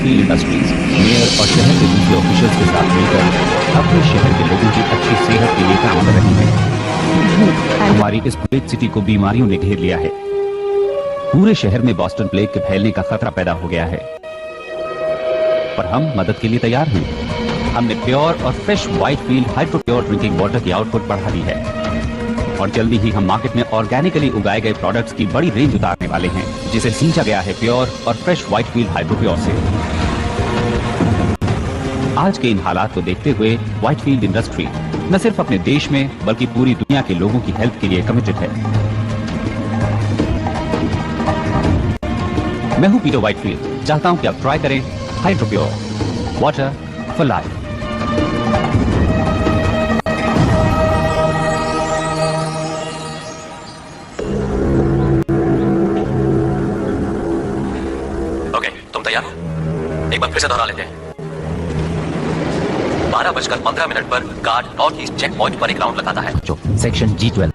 Whitefield industries mayor और शहर के दूसरे ऑफिशियल्स के साथ मिलकर अपने शहर के लोगों की अच्छी सेहत के लिए काम कर रही है। हमारी इस ग्रेट सिटी को बीमारियों ने घेर लिया है। पूरे शहर में बॉस्टन प्लेग के फैलने का खतरा पैदा हो गया है, पर हम मदद के लिए तैयार हैं। हमने प्योर और fresh Whitefield hydro pure drinking water की आउटपुट बढ़ा दी है और जल्दी ही हम मार्केट में ऑर्गेनिकली उगाए गए प्रोडक्ट्स की बड़ी रेंज उतारने वाले हैं, जिसे सींचा गया है प्योर और फ्रेश व्हाइटफील्ड हाइड्रो प्योर से। आज के इन हालात को देखते हुए व्हाइटफील्ड इंडस्ट्री न सिर्फ अपने देश में बल्कि पूरी दुनिया के लोगों की हेल्थ के लिए कमिटेड है। मैं हूं पीटर व्हाइटफील्ड, चाहता हूं कि आप ट्राई करें hydro pure water for life. Okay, तुम तैयार हो? एक बार फिर से दोहरा लेते हैं। 12:15 पर guard north east check point पर एक राउंड लगाता है। जो section G12।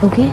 Okay,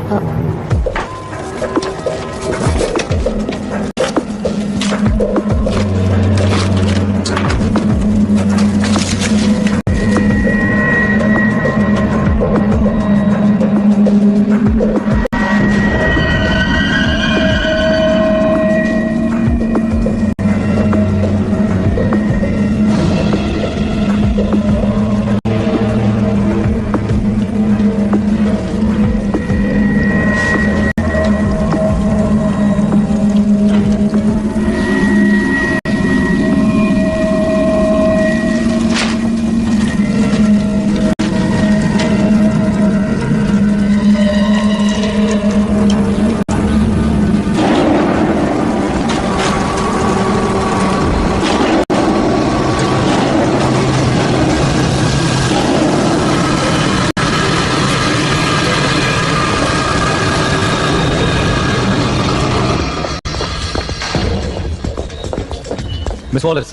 miss Wallers,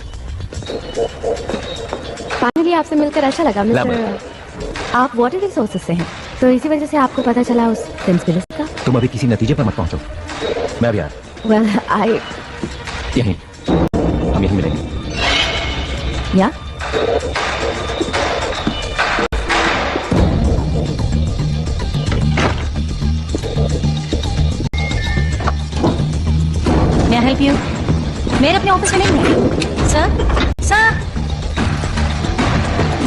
finally आपसे मिलकर अच्छा लगा मिस्टर। आप वाटर रिसोर्सेज से हैं, तो इसी वजह से आपको पता चला उस कंस्पिरेसी का। तुम अभी किसी नतीजे पर मत पहुंचो, मैं अभी आ रहा। वेल आई यहीं हम यहीं मिलेंगे। या May I help you? मेरे अपने ऑफिस में नहीं है। सर, सर,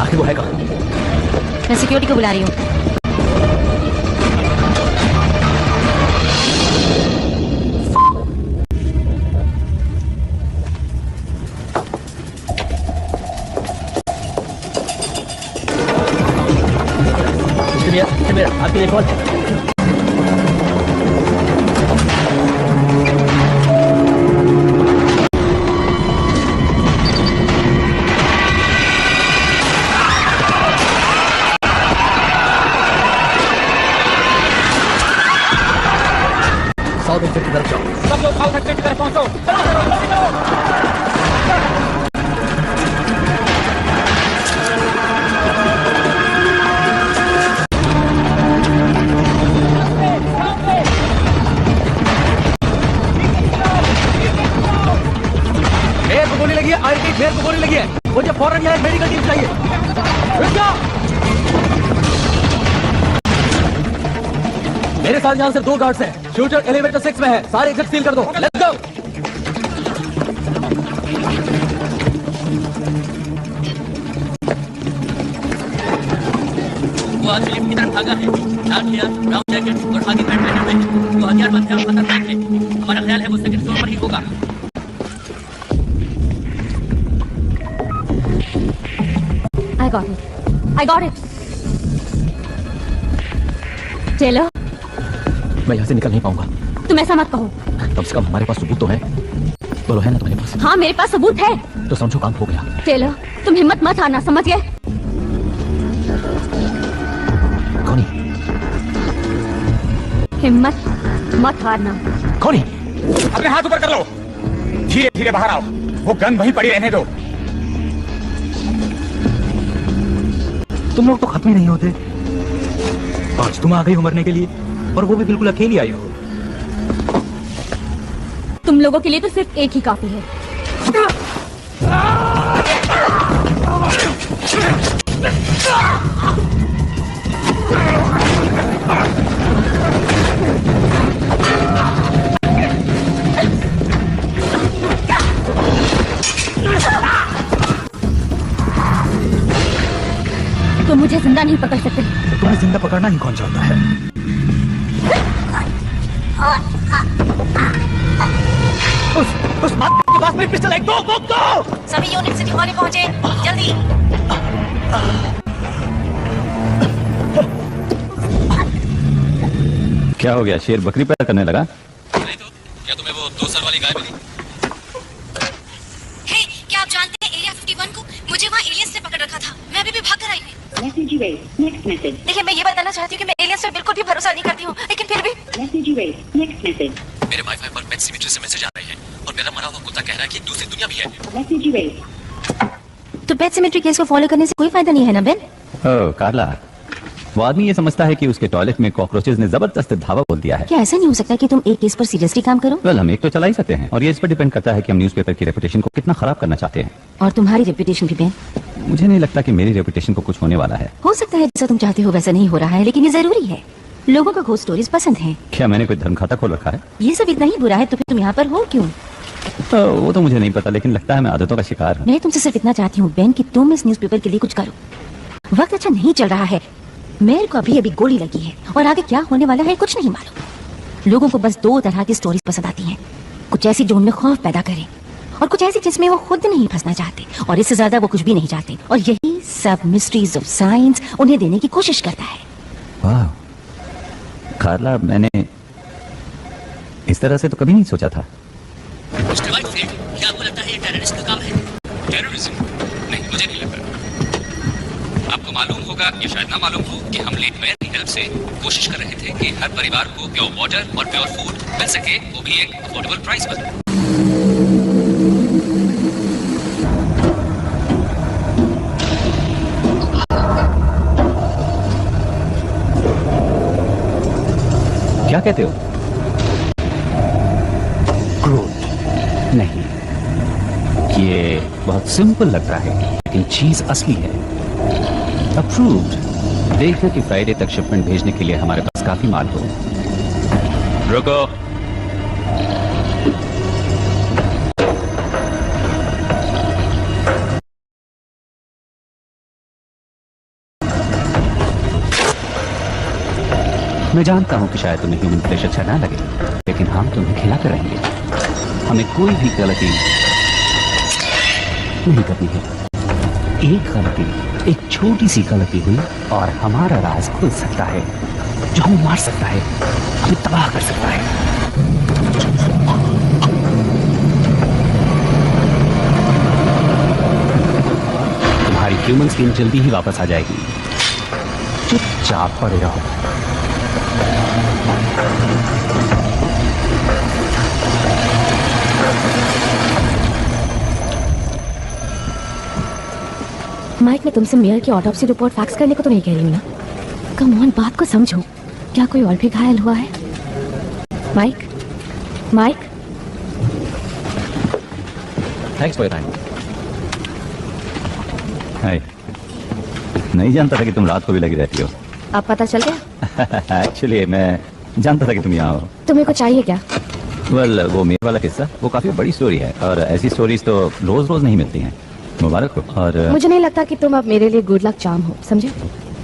आखिर वो है कहाँ? मैं सिक्योरिटी को बुला रही हूँ। आपके लिए कॉल है। साउथ एक्सिट की तरफ जाओ। सब लोग साउथ एक्सिट की तरफ पहुंचो। मेरे को गोली लगी है, आईटी मेरे को गोली लगी है। मुझे फौरन यहाँ मेडिकल टीम चाहिए। रुक जाओ। मेरे साथ यहाँ सिर्फ 2 गार्ड्स हैं। शूटर एलिवेटर 6 में है। सारे एग्जिट सील कर दो। Let's go. वो आदमी लिफ्ट की तरफ भागा है। लाल किया, ब्राउन जैकेट और आगे पैंट पहने हुए हैं। जो हथियारबंद है और खतरनाक है। हमारा ख्याल है वो सेकंड फ्लोर पर ही होगा। I got it. टेलर, मैं यहाँ से निकल नहीं पाऊंगा। तुम ऐसा मत कहो। कम से कम हमारे पास सबूत तो है। बोलो, है ना तुम्हारे पास? हाँ, मेरे पास सबूत है। तो समझो काम हो गया। टेलर, तुम हिम्मत मत हारना, समझ गए? कौनी? हिम्मत मत हारना। कौनी? अपने हाथ ऊपर कर लो। धीरे धीरे बाहर आओ। वो गन वहीं पड़ी रहने दो। तुम लोग तो खत्म ही नहीं होते। आज तुम आ गई हो मरने के लिए, और वो भी बिल्कुल अकेली आई हो। तुम लोगों के लिए तो सिर्फ एक ही काफी है। तुम मुझे जिंदा नहीं पकड़ सकते। तुम्हें जिंदा पकड़ना ही कौन चाहता है? उस माँ के पास मेरी पिस्टल है। दो। सभी यूनिट सिटी हॉल में पहुंचे, जल्दी। क्या हो गया? शेर बकरी पैदा करने लगा? नहीं तो क्या तुम्हें वो 2 सर वाली गाय मिली? हे, क्या आप जानते हैं एरिया 51 को? मुझे वहाँ एलियंस ने पकड़ रखा था। मैं अभी भी भाग कर आई हूँ। Message erased. Next message. देखिए, मैं ये बताना चाहती हूँ कि मैं एलियंस पे बिल्कुल भी भरोसा नहीं करती हूँ, लेकिन फिर भी Message erased. Next message. मेरे वाईफाई पर पेट सिमेट्री से मैसेज आ रहे हैं और मेरा मरा हुआ कुत्ता कह रहा है कि एक दूसरी दुनिया भी है। Message erased. तो पेट सिमेट्री केस को फॉलो करने से कोई फायदा नहीं है ना बेन? ओह कार्ला, वो आदमी ये समझता है कि उसके टॉयलेट में कॉकरोचेज ने जबरदस्त धावा बोल दिया है। क्या ऐसा नहीं हो सकता कि तुम एक केस पर सीरियसली काम करो? वेल, हम एक तो चला ही सकते हैं और ये इस पर डिपेंड करता है कि हम न्यूज़पेपर की रेपुटेशन को कितना खराब करना चाहते हैं। और तुम्हारी रेपुटेशन भी बेन? मुझे नहीं लगता कि मेरी रेपुटेशन को कुछ होने वाला है। हो सकता है जैसा तुम चाहते हो वैसा नहीं हो रहा है, लेकिन ये जरूरी है। लोगों को घोस्ट स्टोरीज पसंद है। क्या मैंने कोई धर्म खाता खोल रखा है? ये सब इतना ही बुरा है तो फिर तुम यहाँ पर हो क्यों? वो तो मुझे नहीं पता, लेकिन लगता है मैं आदतों का शिकार हूँ। मैं तुमसे सिर्फ इतना चाहती हूँ बेन कि तुम इस न्यूज़पेपर के लिए कुछ करो। वक्त अच्छा नहीं चल रहा है। मेरे को अभी गोली लगी है और आगे क्या होने वाला है कुछ नहीं मालूम। लोगों को बस 2 तरह की स्टोरीज पसंद आती हैं, कुछ ऐसी जो उनमें खौफ पैदा करे और कुछ ऐसी जिसमें वो खुद नहीं फंसना चाहते और इससे ज्यादा वो कुछ भी नहीं चाहते। और यही सब मिस्ट्रीज ऑफ साइंस उन्हें देने की कोशिश करता है। वाह कार्ला, मैंने इस तरह से तो कभी नहीं सोचा था। मिस्टर वाइटफील्ड, क्या आपको लगता है ये टेररिस्ट का काम है? टेररिज्म? नहीं, मुझे नहीं लगता। आपको मालूम होगा या शायद ना मालूम हो कि हम लेट मेयर की हेल्प से कोशिश कर रहे थे कि हर परिवार को प्योर वाटर और प्योर फूड मिल सके, वो भी एक अफोर्डेबल प्राइस पर। क्या कहते हो? क्रूड नहीं, ये बहुत सिंपल लग रहा है लेकिन चीज असली है। अप्रूव्ड। देखना कि फ्राइडे तक शिपमेंट भेजने के लिए हमारे पास काफी माल हो। रुको। मैं जानता हूं कि शायद तुम्हें ह्यूमन फ्लेश अच्छा ना लगे, लेकिन हम तुम्हें खिलाकर रहेंगे। हमें कोई भी गलती नहीं करनी है। एक गलती, एक छोटी सी गलती हुई और हमारा राज खुल सकता है, जो हमें मार सकता है, हमें तबाह कर सकता है। तुम्हारी ह्यूमन स्किन जल्दी ही वापस आ जाएगी। चुपचाप पड़े रहो। माइक, मैं तुमसे मेयर की ऑटोप्सी रिपोर्ट फैक्स करने को तो नहीं कह रही हूँ ना। कम ऑन, बात को समझो। क्या कोई और भी घायल हुआ है? Mike, Mike. Thanks for your time. Hi, नहीं जानता था कि तुम रात को भी लगी रहती हो। अब पता चल गया? एक्चुअली मैं जानता था कि तुम यहाँ हो। तुम्हें कुछ चाहिए क्या? वेल, वो मेरे वाला किस्सा वो काफी बड़ी स्टोरी है और ऐसी स्टोरीज तो रोज रोज नहीं मिलती हैं। मुबारक हो। और मुझे नहीं लगता कि तुम अब मेरे लिए गुड लक चार्म हो, समझे?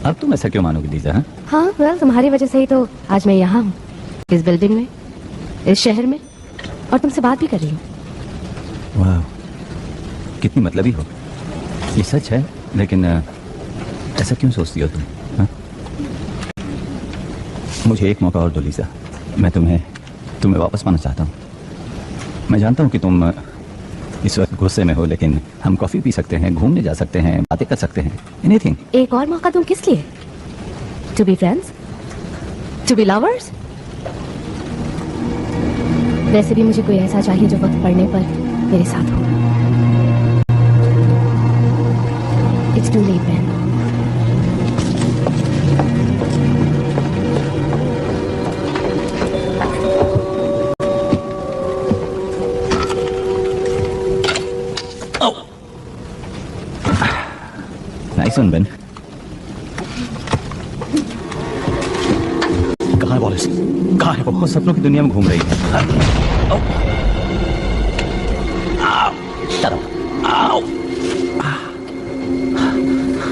अब तुम ऐसा क्यों मानोगी लीजा? हाँ, वेल, तुम्हारी वजह से ही तो आज मैं यहाँ हूँ, इस बिल्डिंग में, इस शहर में, और तुमसे बात भी कर रही हूँ। वाह, कितनी मतलबी हो। ये सच है, लेकिन ऐसा क्यों सोचती हो तुम? हाँ? मुझे एक मौका और दो लीजा। मैं तुम्हें वापस पाना चाहता हूँ। मैं जानता हूँ कि तुम इस वक्त गुस्से में हो, लेकिन हम कॉफी पी सकते हैं, घूमने जा सकते हैं, बातें कर सकते हैं, एनीथिंग। एक और मौका दूं किस लिए? To be friends, to be lovers. वैसे भी मुझे कोई ऐसा चाहिए जो वक्त पड़ने पर मेरे साथ हो। It's too late man. Nice one Ben. कहाँ है वो सपनों की दुनिया में घूम रही है। Shut up. Ow.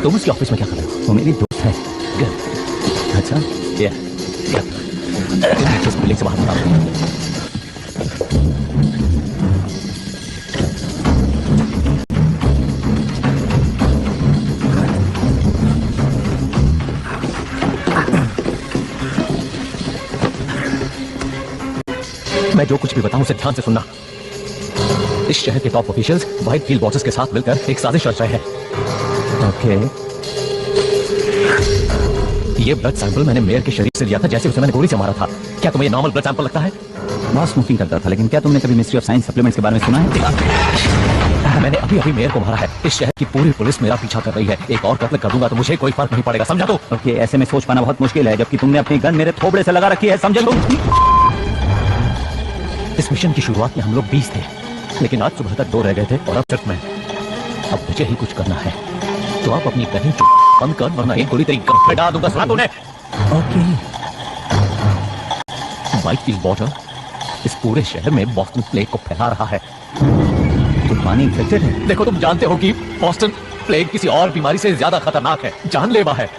तुम उसके ऑफिस में क्या कर रहे हो? वो मेरी दोस्त है। Good. अच्छा, Yeah. Yeah. इस बिल्डिंग से बाहर निकालो। मैं जो कुछ भी बताऊं उसे ध्यान से सुनना। इस शहर के top officials white field bosses के साथ मिलकर एक साजिश रच रहे हैं। ओके। ये ब्लड सैंपल मैंने मेयर के शरीर से लिया था जैसे उसे मैंने गोली से मारा था। क्या तुम्हें ये नॉर्मल ब्लड सैंपल लगता है? बहुत स्मोकिंग करता था, लेकिन क्या तुमने कभी मिस्ट्री ऑफ साइंस सप्लीमेंट्स के बारे में सुना है? मैंने अभी अभी मेयर को मारा है। इस शहर की पूरी पुलिस मेरा पीछा कर रही है। एक और कत्ल कर दूंगा तो मुझे कोई फर्क नहीं पड़ेगा, समझा? तो ओके, ऐसे में सोच पाना बहुत मुश्किल है, जबकि तुमने अपनी गन मेरे थोबड़े से लगा रखी है, समझे तुम? इस मिशन की शुरुआत में हम लोग 20 थे, लेकिन आज सुबह तक 2 रह गए थे और अब सिर्फ मैं। अब मुझे ही कुछ करना है, तो आप अपनी कहीं बंद कर, वरना एक गोली तेरी गर्दन में डाल दूंगा, सुना तूने? ओके। व्हाइट फील्ड वाटर इस पूरे शहर में बॉस्टन प्लेग को फैला रहा है। तुम पानी इन्फेक्टेड है? देखो, तुम जानते हो कि बॉस्टन प्लेग किसी और बीमारी से ज्यादा खतरनाक है, जानलेवा है।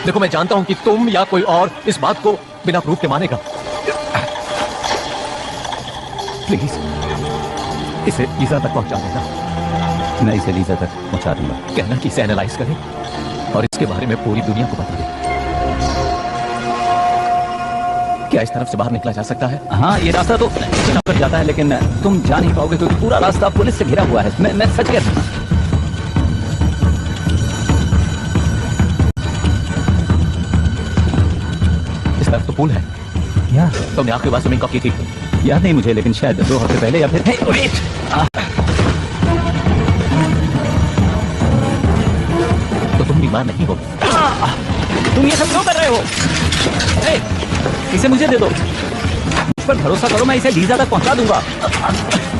देखो, मैं जानता हूं कि तुम या कोई और इस बात को बिना प्रूफ के मानेगा। प्लीज इसे लीजा तक पहुंचा देना। मैं इसे लीजा तक पहुंचा दूंगा। कहना कि इसे एनालाइज करें और इसके बारे में पूरी दुनिया को बता दें। क्या इस तरफ से बाहर निकला जा सकता है? हाँ, ये रास्ता तो कट जाता है, लेकिन तुम जा नहीं पाओगे क्योंकि पूरा रास्ता पुलिस से घिरा हुआ है। मैं सच कह रहा हूं। इस तरफ तो पुल है। या तुमने आखिरी बार स्विमिंग कब की थी? याद नहीं मुझे, लेकिन शायद 2 हफ्ते पहले या फिर तो तुम बीमार नहीं हो? तुम ये सब क्यों कर रहे हो? इसे मुझे दे दो। मुझ पर भरोसा करो, मैं इसे लीजा तक पहुंचा दूंगा।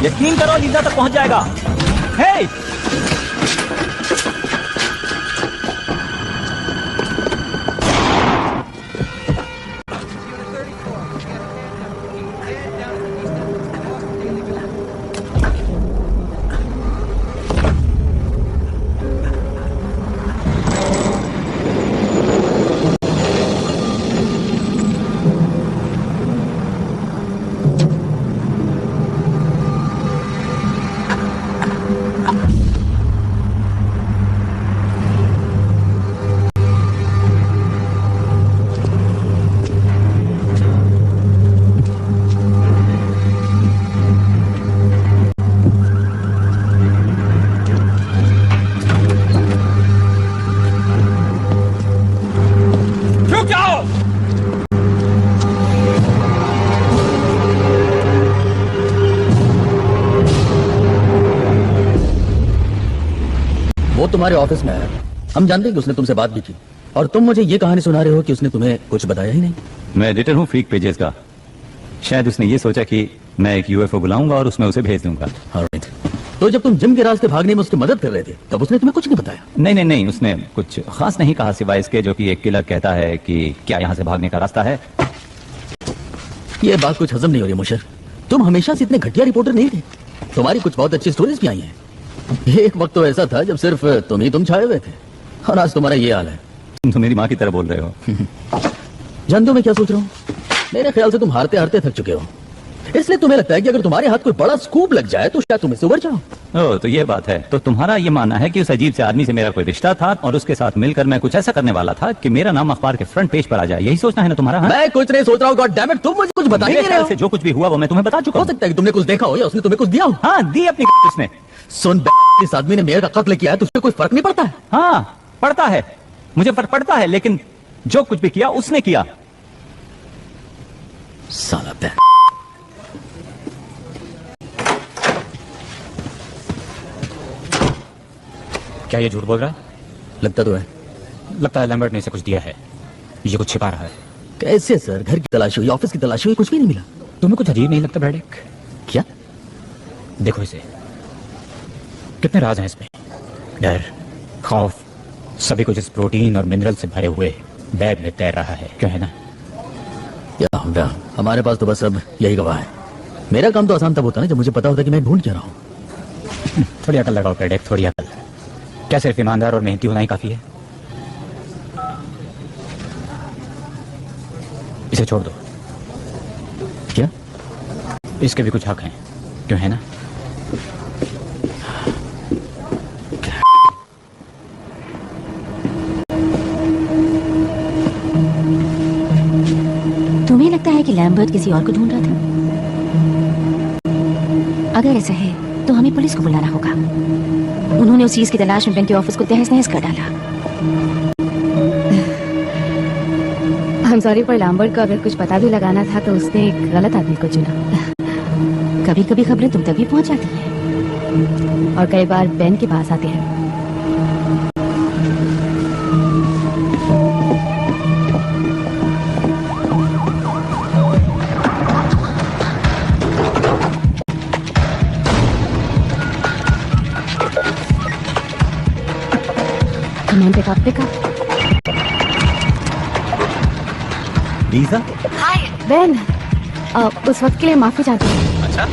यकीन करो, लीजा तक पहुंच जाएगा। हे! तुम्हारे ऑफिस में है। हम जानते हैं कि उसने तुमसे बात भी की, और तुम मुझे ये कहानी सुना रहे हो कि उसने तुम्हें कुछ बताया ही नहीं। मैं एडिटर हूँ फ्रीक पेजेस का। शायद उसने ये सोचा कि मैं एक यूएफओ बुलाऊंगा और उसमें उसे भेज दूंगा। ऑलराइट। तो जब तुम जिम के रास्ते भागने में उसकी मदद कर रहे थे, तब उसने तुम्हें कुछ नहीं बताया? नहीं, उसने कुछ खास नहीं कहा, सिवाय इसके जो कि एक किलर कहता है कि क्या यहाँ से भागने का रास्ता है। ये बात कुछ हजम नहीं हो रही मुशर। तुम हमेशा से इतने घटिया रिपोर्टर नहीं थे। तुम्हारी कुछ बहुत अच्छी स्टोरीज भी आई हैं। एक वक्त तो ऐसा था जब सिर्फ तुम छाए हुए थे, और आज तुम्हारा ये हाल है। तुम तो मेरी माँ की तरह बोल रहे हो। जानते हो मैं क्या सोच रहा हूँ? मेरे ख्याल से तुम हारते हारते थक चुके हो, इसलिए तुम्हें लगता है कि अगर तुम्हारे हाथ कोई बड़ा स्कूप लग जाए तो शायद तुम इससे उबर जाओ। ओह, तो ये बात है। तो तुम्हारा ये मानना है कि उस अजीब से आदमी से मेरा कोई रिश्ता था और उसके साथ मिलकर मैं कुछ ऐसा करने वाला था कि मेरा नाम अखबार के फ्रंट पेज पर आ जाए। यही सोचना है ना तुम्हारा? मैं कुछ नहीं सोच रहा हूँ। गॉड डैम इट, तुम मुझे कुछ बता ही नहीं रहे हो। से जो कुछ भी हुआ वो मैं तुम्हें बता चुका हो हूँ। सकता है कि तुमने कुछ देखा हो या उसने तुम्हें कुछ दिया हो। हाँ, दी अपनी उसने। सुन, इस आदमी ने मेयर का कत्ल किया है तो उससे कोई फर्क नहीं पड़ता है? हाँ, पड़ता है, मुझे फर्क पड़ता है, लेकिन जो कुछ भी किया उसने किया। साला बैग। क्या ये झूठ बोल रहा है? लगता तो है। लगता है लैम्बर्ट ने इसे कुछ दिया है, ये कुछ छिपा रहा है। कैसे सर? घर की तलाशी हुई, ऑफिस की तलाशी हुई, कुछ भी नहीं मिला। तुम्हें कुछ अजीब नहीं लगता ब्रैडिक? क्या? देखो इसे, कितने राज हैं इसमें। डर, खौफ, सभी कुछ इस प्रोटीन और मिनरल से भरे हुए बैग में तैर रहा है। क्या है ना? या हमारे पास तो बस अब यही गवाह है। मेरा काम तो आसान तब होता है जब मुझे पता होता कि मैं ढूंढ क्या रहा हूँ। थोड़ी अकल लगाओ कैडेट, थोड़ी अकल। क्या सिर्फ ईमानदार और मेहनती होना ही काफी है? इसे छोड़ दो। क्या? इसके भी कुछ हक हैं, क्यों है ना? तुम्हें लगता है कि लैम्बर्ट किसी और को ढूंढ रहा था? अगर ऐसा है तो हमें पुलिस को बुलाना होगा। उन्होंने उस चीज की तलाश में बेन के ऑफिस को तहस नहस कर डाला। आई एम सॉरी, पर लैम्बर्ट को अगर कुछ पता भी लगाना था तो उसने एक गलत आदमी को चुना। कभी कभी खबरें तुम तक भी पहुंच जाती हैं और कई बार बेन के पास आते हैं। Come on, pick up. Lisa? Ben, उस वक्त के लिए माफी चाहती हूँ। अच्छा?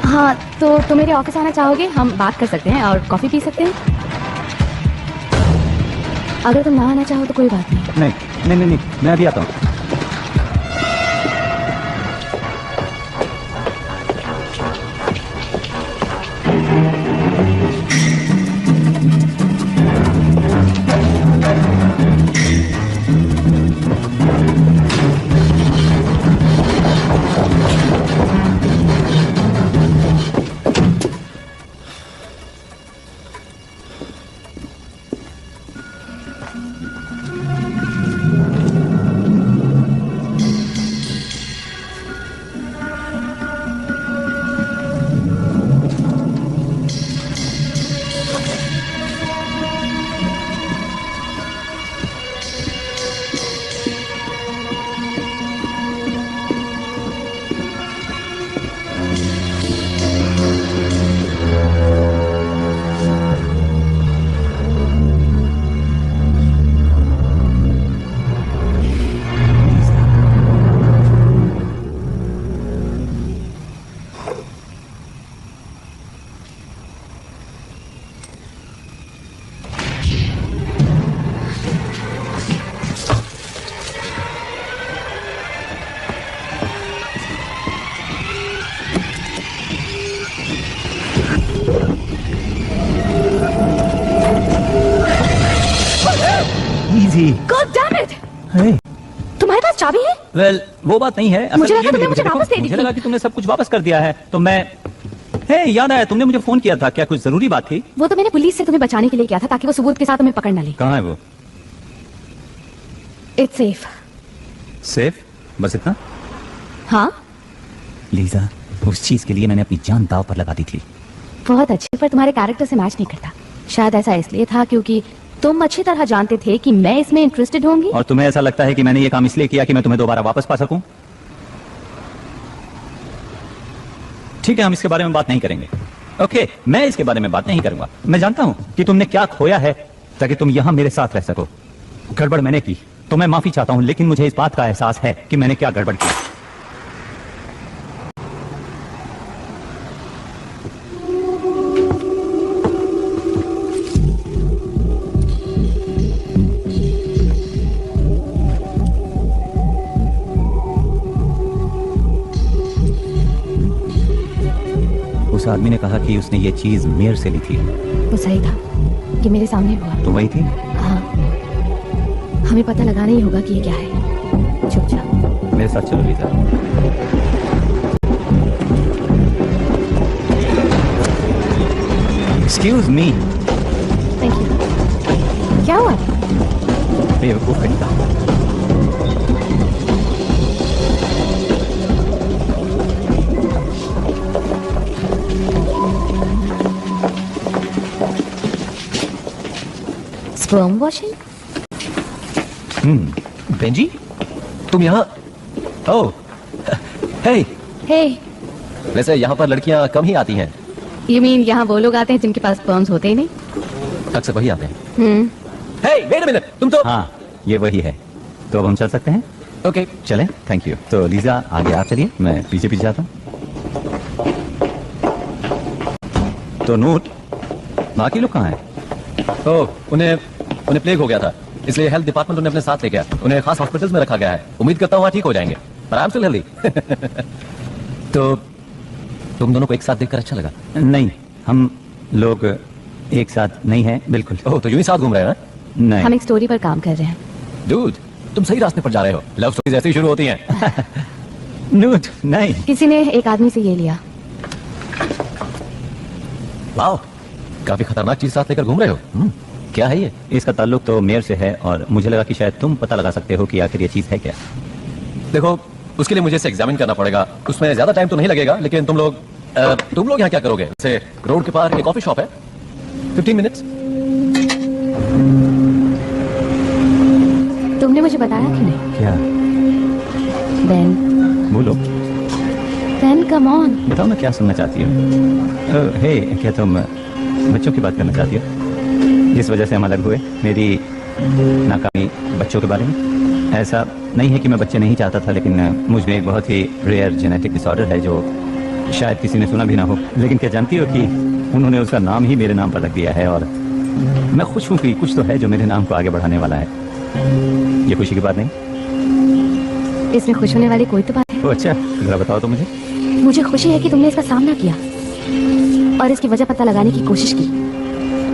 हाँ, तो तुम मेरे ऑफिस आना चाहोगे? हम बात कर सकते हैं और कॉफी पी सकते हैं। अगर तुम ना आना चाहो तो कोई बात नहीं। नहीं, मैं अभी आता हूँ। God damn it! तुम्हारे पास चाबी है? वेल, वो बात नहीं है। मुझे लगा तुमने मुझे वापस दे दी मुझे थी। लगा कि तुमने सब कुछ वापस कर दिया है, तो मैं याद आया, तुमने मुझे फोन किया था। क्या कुछ जरूरी बात थी? वो तो मैंने पुलिस से तुम्हें बचाने के लिए किया था ताकि वो सबूत के साथ तुम्हें पकड़ न ले। कहाँ है वो? It's safe. सेफ? बस इतना? हाँ, लीजा, उस चीज के लिए मैंने अपनी जान दांव पर लगा दी थी। बहुत अच्छी, पर तुम्हारे कैरेक्टर से मैच नहीं करता। शायद ऐसा इसलिए था क्योंकि तुम अच्छी तरह जानते थे कि मैं इसमें इंटरेस्टेड होंगी। और तुम्हें ऐसा लगता है कि मैंने ये काम इसलिए किया कि मैं तुम्हें दोबारा वापस पा सकूं? ठीक है, हम इसके बारे में बात नहीं करेंगे। ओके, मैं इसके बारे में बात नहीं करूंगा। मैं जानता हूं कि तुमने क्या खोया है ताकि तुम यहां मेरे साथ रह सको। गड़बड़ मैंने की तो मैं माफी चाहता हूं, लेकिन मुझे इस बात का एहसास है कि मैंने क्या गड़बड़ की। उस आदमी ने कहा कि उसने ये चीज मेयर से ली थी। वो सही था कि मेरे सामने हुआ। तुम वही थी? हाँ, हमें पता लगाना ही होगा कि ये क्या है। चुप जा। मेरे साथ चलो Lisa. Excuse me. Thank you. क्या हुआ? बेवकूफ कहीं का। Sperm washing? बेंजी, तुम यहाँ? ओह, हे। हे, वैसे यहाँ पर लड़कियाँ कम ही आती हैं। यू मीन यहाँ वो लोग आते हैं जिनके पास स्पर्म्स होते ही नहीं? अक्सर वही आते हैं। हम्म। हे, वेट अ मिनट, तुम तो। हाँ, ये वही है। तो अब हम चल सकते हैं? ओके चलें, थैंक यू। तो लीजा आगे आप चलिए, मैं पीछे पीछे जाता हूँ। तो नोट, बाकी लोग कहाँ हैं? तो उन्हें प्लेग हो गया था, इसलिए हेल्थ डिपार्टमेंट उन्हें अपने साथ ले गया। उन्हें खास हॉस्पिटल्स में रखा गया है। उम्मीद करता हूँ वहाँ ठीक हो जाएंगे, पर आई एम स्टिल हेल्दी। तो तुम दोनों को एक साथ देखकर अच्छा लगा? नहीं, हम लोग एक साथ नहीं हैं, बिल्कुल। ओह, तो यूं ही साथ घूम रहे हैं? नहीं, हम एक स्टोरी पर काम कर रहे हैं। डूड, तुम सही रास्ते पर जा रहे हो। लव स्टोरीज ऐसे ही शुरू होती हैं। नोट नहीं। किसी ने एक आदमी से ये लिया। वाओ, काफी खतरनाक चीज साथ लेकर घूम रहे हो। क्या है ये? इसका ताल्लुक तो मेयर से है और मुझे लगा कि शायद तुम पता लगा सकते हो कि आखिर ये चीज है क्या। देखो, उसके लिए मुझे इसे एग्जामिन करना पड़ेगा। उसमें ज्यादा टाइम तो नहीं लगेगा, लेकिन तुम लोग यहाँ क्या करोगे? जैसे रोड के पार एक कॉफी शॉप है, 15 मिनट्स। तुमने मुझे बताया कि नहीं? क्या? बेन, बोलो। Ben come on. बताओ ना क्या सुनना चाहती हो? हे, क्या तुम बच्चों की बात करना चाहती हो जिस वजह से हम अलग हुए? मेरी नाकामी बच्चों के बारे में? ऐसा नहीं है कि मैं बच्चे नहीं चाहता था, लेकिन मुझ में एक बहुत ही रेयर जेनेटिक डिसऑर्डर है जो शायद किसी ने सुना भी ना हो। लेकिन क्या जानती हो कि उन्होंने उसका नाम ही मेरे नाम पर रख दिया है और मैं खुश हूँ कि कुछ तो है जो मेरे नाम को आगे बढ़ाने वाला है। ये खुशी की बात नहीं? इसमें खुश होने वाली कोई तो बात है। तो अच्छा, जरा बताओ तो मुझे। मुझे खुशी है कि तुमने इसका सामना किया और इसकी वजह पता लगाने की कोशिश की।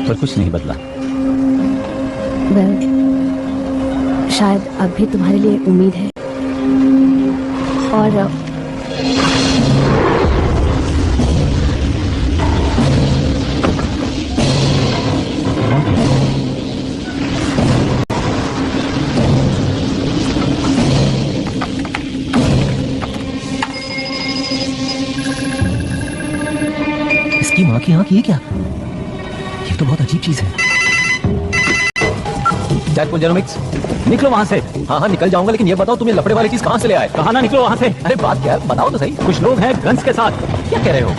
पर कुछ नहीं बदला। वेल, शायद अब भी तुम्हारे लिए उम्मीद है। और इसकी माँ की आंख, ये क्या? ये तो बहुत अजीब चीज है। जेरोमिक्स, निकलो वहां से। हाँ हाँ निकल जाऊंगा, लेकिन ये बताओ तुम ये लफड़े वाली चीज कहाँ से ले आए? कहा ना निकलो वहां से। अरे बात क्या है, बताओ तो सही। कुछ लोग हैं गन्स के साथ। क्या कह रहे हो?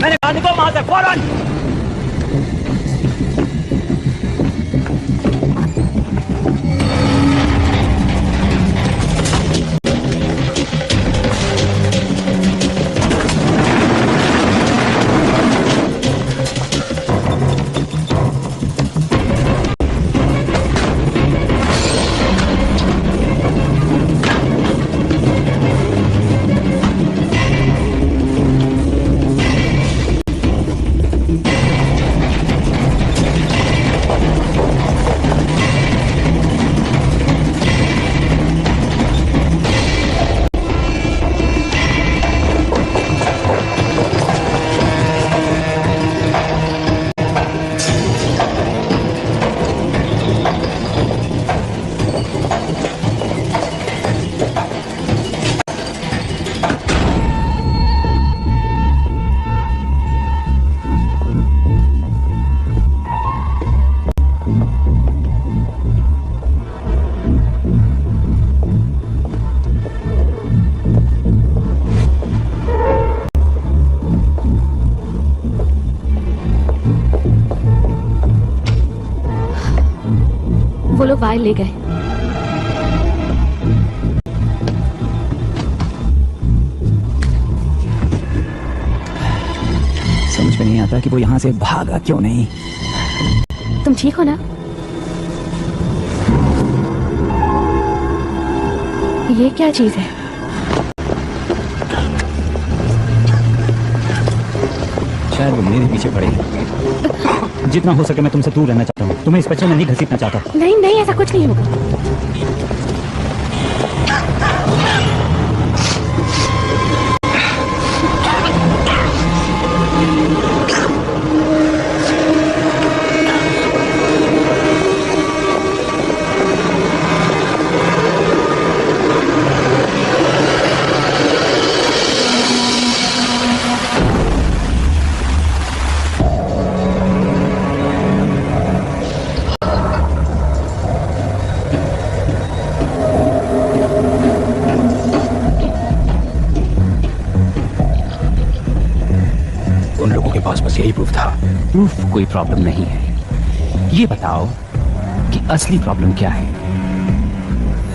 मैंने कहा निकलो वहां से फौरन। वो लोग वायर ले गए। समझ में नहीं आता कि वो यहाँ से भागा क्यों नहीं। तुम ठीक हो ना? ये क्या चीज है? शायद वो मेरे पीछे पड़ेगी। जितना हो सके मैं तुमसे दूर रहना चाहता हूँ। तुम्हें इस बच्चे में नहीं घसीटना चाहता। नहीं नहीं, ऐसा कुछ नहीं होगा। बस यही प्रूफ था। प्रूफ कोई प्रॉब्लम नहीं है। ये बताओ कि असली प्रॉब्लम क्या है?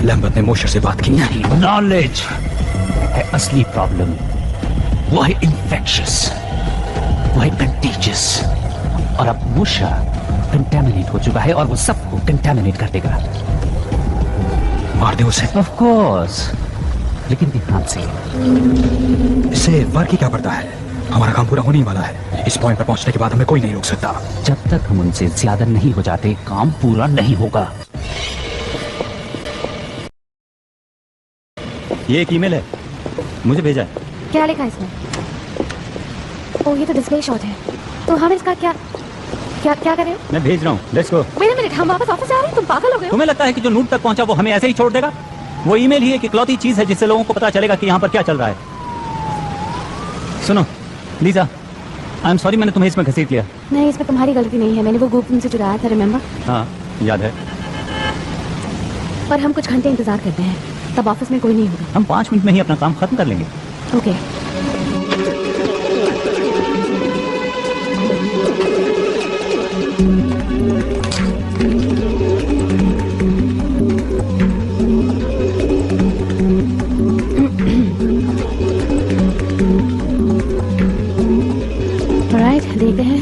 लैम्बर्ट ने मोशर से बात की। नहीं, नॉलेज है असली प्रॉब्लम। वो है इन्फेक्शियस, वो है कंटेजियस। और अब मोशा कंटेमिनेट हो चुका है और वो सबको कंटेमिनेट कर देगा। मार दे उसे। ऑफ कोर्स, लेकिन ध्यान से। इससे फर्क ही क्या पड़ता है? हमारा काम पूरा होने ही वाला है। इस पॉइंट पर पहुंचने के बाद हमें कोई नहीं रोक सकता। जब तक हम उनसे ज्यादा नहीं हो जाते, काम पूरा नहीं होगा। ये एक ईमेल है, मुझे भेजा है। क्या लिखा है इसमें? ओ, ये तो डिस्प्ले शॉट है। तो हम इसका क्या क्या क्या कर रहे हो? मैं भेज रहा हूँ, let's go. Wait a minute, हम वापस ऑफिस जा रहे हैं? तुम पागल हो गए हो? तुम्हें लगता है कि जो नूट तक पहुंचा वो हमें ऐसे ही छोड़ देगा? वो ईमेल ही एक इकलौती चीज है जिससे लोगों को पता चलेगा कि यहाँ पर क्या चल रहा है। सुनो लीजा, आई एम सॉरी, मैंने तुम्हें इसमें घसीट लिया। नहीं, इसमें तुम्हारी गलती नहीं है। मैंने वो गुप्त तुमसे चुराया था, रिमेम्बर? हाँ याद है। पर हम कुछ घंटे इंतजार करते हैं, तब ऑफिस में कोई नहीं होगा। हम 5 मिनट में ही अपना काम खत्म कर लेंगे। ओके। देखते हैं।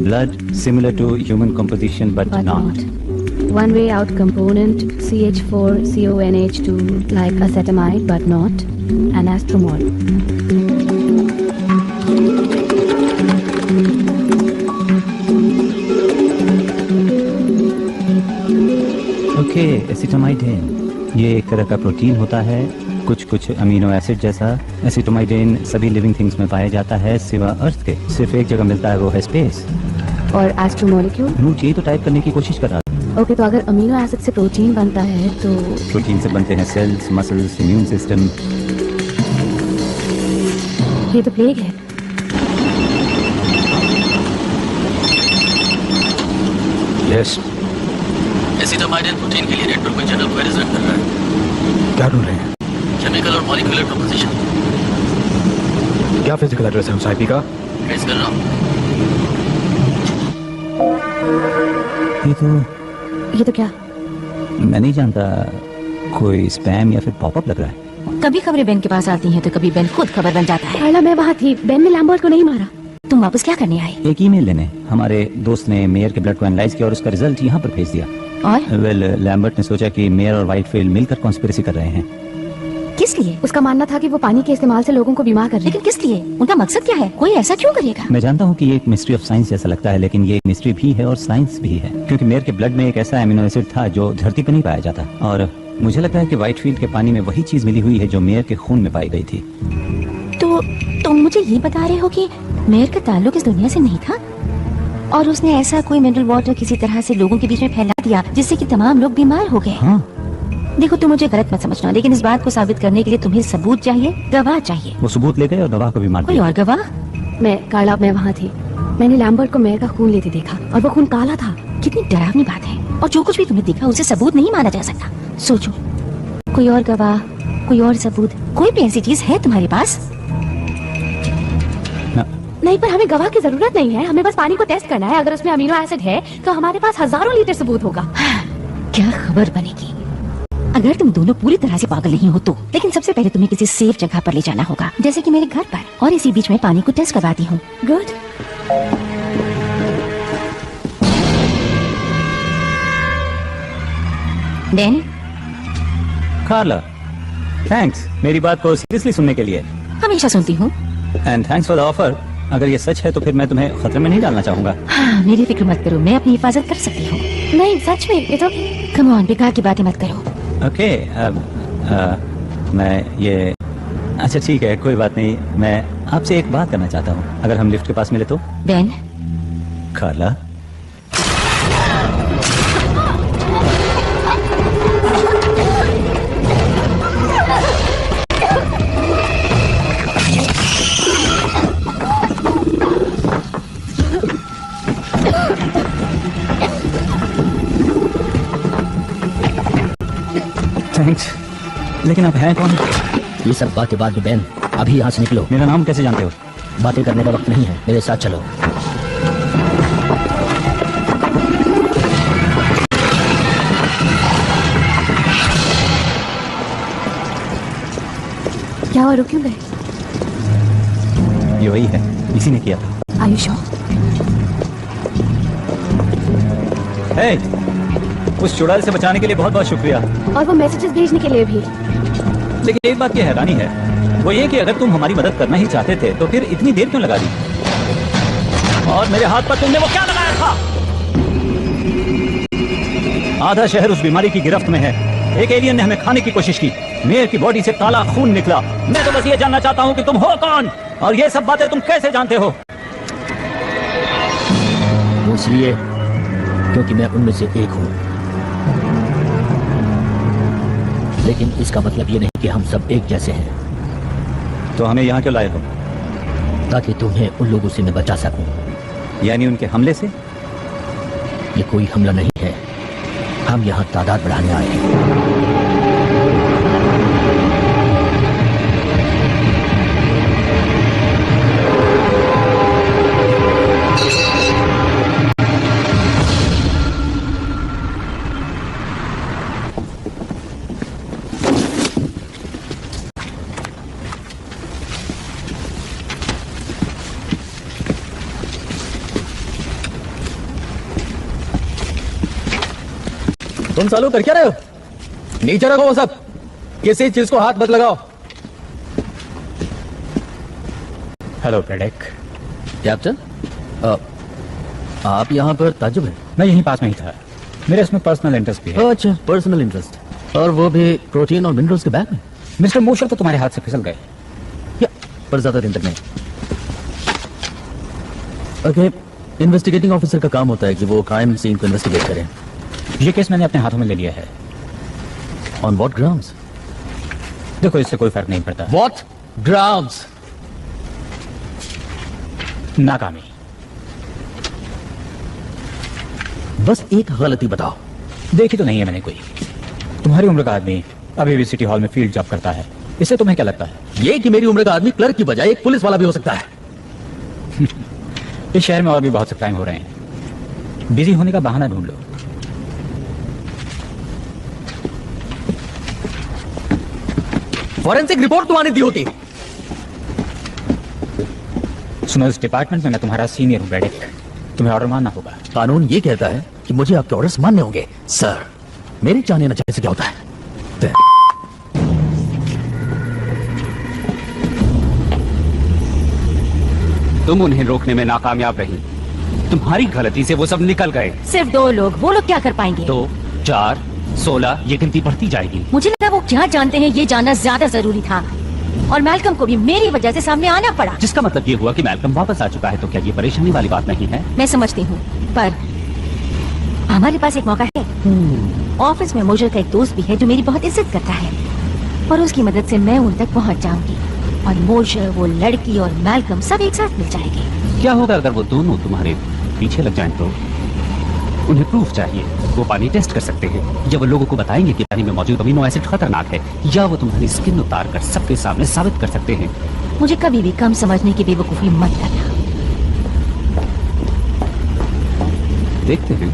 Blood similar to human composition but not. One way out component CH4CONH2 like acetamide but not anastromol. Okay, एसिटामाइडेन ये एक तरह का प्रोटीन होता है, कुछ अमीनो एसिड जैसा। एसिटामाइडेन सभी लिविंग थिंग्स में पाया जाता है सिवा अर्थ के। सिर्फ एक जगह मिलता है, वो है स्पेस। और एस्ट्रोमोलिक्यूल? नूट यही तो टाइप करने की कोशिश कर रहा था। ओके, तो अगर अमीनो एसिड से प्रोटीन बनता है तो प्रोटीन से बनते हैं सेल्स, मसल्स, इम्यून सिस्टम। ये तो प्लेग है। यस। एसिटामाइडेन प्रोटीन के लिए नेटवर्क में जनरल क्वेरीज रन कर रहा है। क्या ढूंढ रहे हैं? केमिकल और मॉलिक्यूलर कंपोजिशन। क्या फिजिकल एड्रेस है उस आईपी का? ट्रेस कर रहा हूँ। ये तो क्या? मैं नहीं जानता, कोई स्पैम या फिर पॉपअप लग रहा है। कभी खबरें बेन के पास आती हैं तो कभी बेन खुद खबर बन जाता है। कार्ला, मैं वहाँ थी, बेन ने लैम्बर्ट को नहीं मारा। तुम वापस क्या करने आए? एक ईमेल लेने। हमारे दोस्त ने मेयर के ब्लड को एनालाइज किया और उसका रिजल्ट यहाँ पर भेज दिया। और लैम्बर्ट ने सोचा कि मेयर और वाइटफील्ड मिलकर कॉन्स्पिरेसी कर रहे हैं। किस लिए? उसका मानना था कि वो पानी के इस्तेमाल से लोगों को बीमार कर रहे हैं। लेकिन किस लिए? उनका मकसद क्या है? कोई ऐसा क्यों करेगा? मैं जानता हूँ कि ये एक मिस्ट्री ऑफ साइंस जैसा लगता है, लेकिन ये एक मिस्ट्री भी है और साइंस भी है, क्योंकि मेयर के ब्लड में एक ऐसा एमिनो एसिड था जो धरती पर नहीं पाया जाता। और मुझे लगता है कि व्हाइटफील्ड के पानी में वही चीज मिली हुई है जो मेयर के खून में पाई गई थी। तो तुम मुझे ये बता रहे हो कि मेयर का ताल्लुक इस दुनिया से नहीं था और उसने ऐसा कोई मिनरल वाटर किसी तरह से लोगों के बीच में फैला दिया जिससे कि तमाम लोग बीमार हो गए? हाँ। देखो, तुम मुझे गलत मत समझना, लेकिन इस बात को साबित करने के लिए तुम्हें सबूत चाहिए, गवाह चाहिए। वो सबूत ले गए और गवाह को भी मार कोई दिया। और गवाह? मैं वहाँ थी। मैंने लैम्बर्ट को मेयर का खून लेते देखा और वो खून काला था। कितनी डरावनी बात है। और जो कुछ भी तुमने देखा उसे सबूत नहीं माना जा सकता। सोचो, कोई और गवाह, कोई और सबूत, कोई भी ऐसी चीज है तुम्हारे पास? नहीं, पर हमें गवाह की जरूरत नहीं है। हमें बस पानी को टेस्ट करना है। अगर उसमें अमीनो एसिड है तो हमारे पास हजारों लीटर सबूत होगा। क्या खबर बनेगी अगर तुम दोनों पूरी तरह से पागल नहीं हो तो। लेकिन सबसे पहले तुम्हें किसी सेफ जगह पर ले जाना होगा, जैसे कि मेरे घर पर, और इसी बीच में पानी को टेस्ट करवाती हूँ। गुड। बेन। कार्ला, थैंक्स मेरी बात को सीरियसली सुनने के लिए। हमेशा सुनती हूँ। And thanks for the offer. अगर ये सच है तो फिर मैं तुम्हें खतरे में नहीं डालना चाहूंगा। हाँ, मेरी फिक्र मत करो, मैं अपनी हिफाजत कर सकती हूँ। नहीं, सच में। ये तो कम ऑन, बेकार की बातें मत करो। ओके, मैं ये अच्छा ठीक है, कोई बात नहीं। मैं आपसे एक बात करना चाहता हूँ, अगर हम लिफ्ट के पास मिले तो। बेन। कार्ला। थैंक्स, लेकिन आप हैं कौन? ये सब बात के बाद भी बेन, अभी यहाँ से निकलो। मेरा नाम कैसे जानते हो? बातें करने का वक्त नहीं है, मेरे साथ चलो। क्या हुआ, रुक क्यों गए? ये वही है, इसी ने किया था। आयुष हे, उस चुड़ैल से बचाने के लिए बहुत बहुत शुक्रिया। और वो मैसेजेस भेजने के लिए भी। लेकिन एक बात की हैरानी है, वो ये कि अगर तुम हमारी मदद करना ही चाहते थे तो फिर इतनी देर क्यों लगा दी? और मेरे हाथ पर तुमने वो क्या लगाया था? आधा शहर उस बीमारी की गिरफ्त में है। एक एलियन ने हमें खाने की कोशिश की। मेयर की बॉडी से काला खून निकला। मैं तो बस ये जानना चाहता हूँ कि तुम हो कौन और ये सब बातें तुम कैसे जानते हो? वो इसलिए क्योंकि मैं उनमें से एक हूं। लेकिन इसका मतलब ये नहीं कि हम सब एक जैसे हैं। तो हमें यहाँ क्यों लाए हो? ताकि तुम्हें उन लोगों से मैं बचा सकूं। यानी उनके हमले से? ये कोई हमला नहीं है, हम यहाँ तादाद बढ़ाने आए हैं। तुम सालों कर क्या रहे हो? नीचे रखो वो सब, किसी चीज को हाथ मत लगाओ। हेलो प्रेडेक। कैप्टन, आप यहाँ पर ताज्जुब है? मैं यहीं पास में ही था, मेरे इसमें पर्सनल इंटरेस्ट भी है। अच्छा, पर्सनल इंटरेस्ट, और वो भी प्रोटीन और मिनरल्स के बैग में। मिस्टर मोशर तो तुम्हारे हाथ से फिसल गए। या, पर ज्यादा दिन तक नहीं। ओके, इन्वेस्टिगेटिंग ऑफिसर का काम होता है कि वो क्राइम सीन को इन्वेस्टिगेट करें। ये केस मैंने अपने हाथों में ले लिया है। On what grounds? देखो, इससे कोई फर्क नहीं पड़ता। What grounds? नाकामी। बस एक गलती बताओ। देखी तो नहीं है मैंने कोई। तुम्हारी उम्र का आदमी अभी भी सिटी हॉल में फील्ड जॉब करता है, इससे तुम्हें क्या लगता है? ये कि मेरी उम्र का आदमी क्लर्क की बजाय एक पुलिस वाला भी हो सकता है। इस शहर में और भी बहुत से क्राइम हो रहे हैं, बिजी होने का बहाना ढूंढ लो। फॉरेंसिक रिपोर्ट तुम्हारी दी होती। सुनो, इस डिपार्टमेंट में मैं तुम्हारा सीनियर हूं ब्रेडेक, तुम्हें ऑर्डर मानना होगा। कानून ये कहता है कि मुझे आपके ऑर्डर्स मानने होंगे। सर, मेरे चाहने न चाहने से क्या होता है? तुम उन्हें रोकने में नाकामयाब रही। तुम्हारी गलती से वो सब निकल गए। सिर्फ 2 लोग, वो लोग क्या कर पाएंगे? 2, 4, 16, ये गिनती बढ़ती जाएगी। मुझे लगा वो क्या जानते हैं ये जानना ज्यादा जरूरी था, और मैल्कम को भी मेरी वजह से सामने आना पड़ा। जिसका मतलब ये हुआ कि मैल्कम वापस आ चुका है, तो क्या ये परेशानी वाली बात नहीं है? मैं समझती हूँ, पर हमारे पास एक मौका है। ऑफिस में मोजर का एक दोस्त भी है जो मेरी बहुत इज्जत करता है, और उसकी मदद से मैं उन तक पहुँच जाऊंगी, और मोजर, वो लड़की और मैल्कम सब एक साथ मिल जाएंगे। क्या होगा अगर वो दोनों तुम्हारे पीछे लग जाएं? तो उन्हें प्रूफ चाहिए। वो पानी टेस्ट कर सकते हैं, या वो लोगों को बताएंगे कि पानी में मौजूद अमीनो एसिड खतरनाक है, या वो तुम्हारी स्किन उतार कर सबके सामने साबित कर सकते हैं। मुझे कभी भी कम समझने की बेवकूफी मत करना। देखते हैं।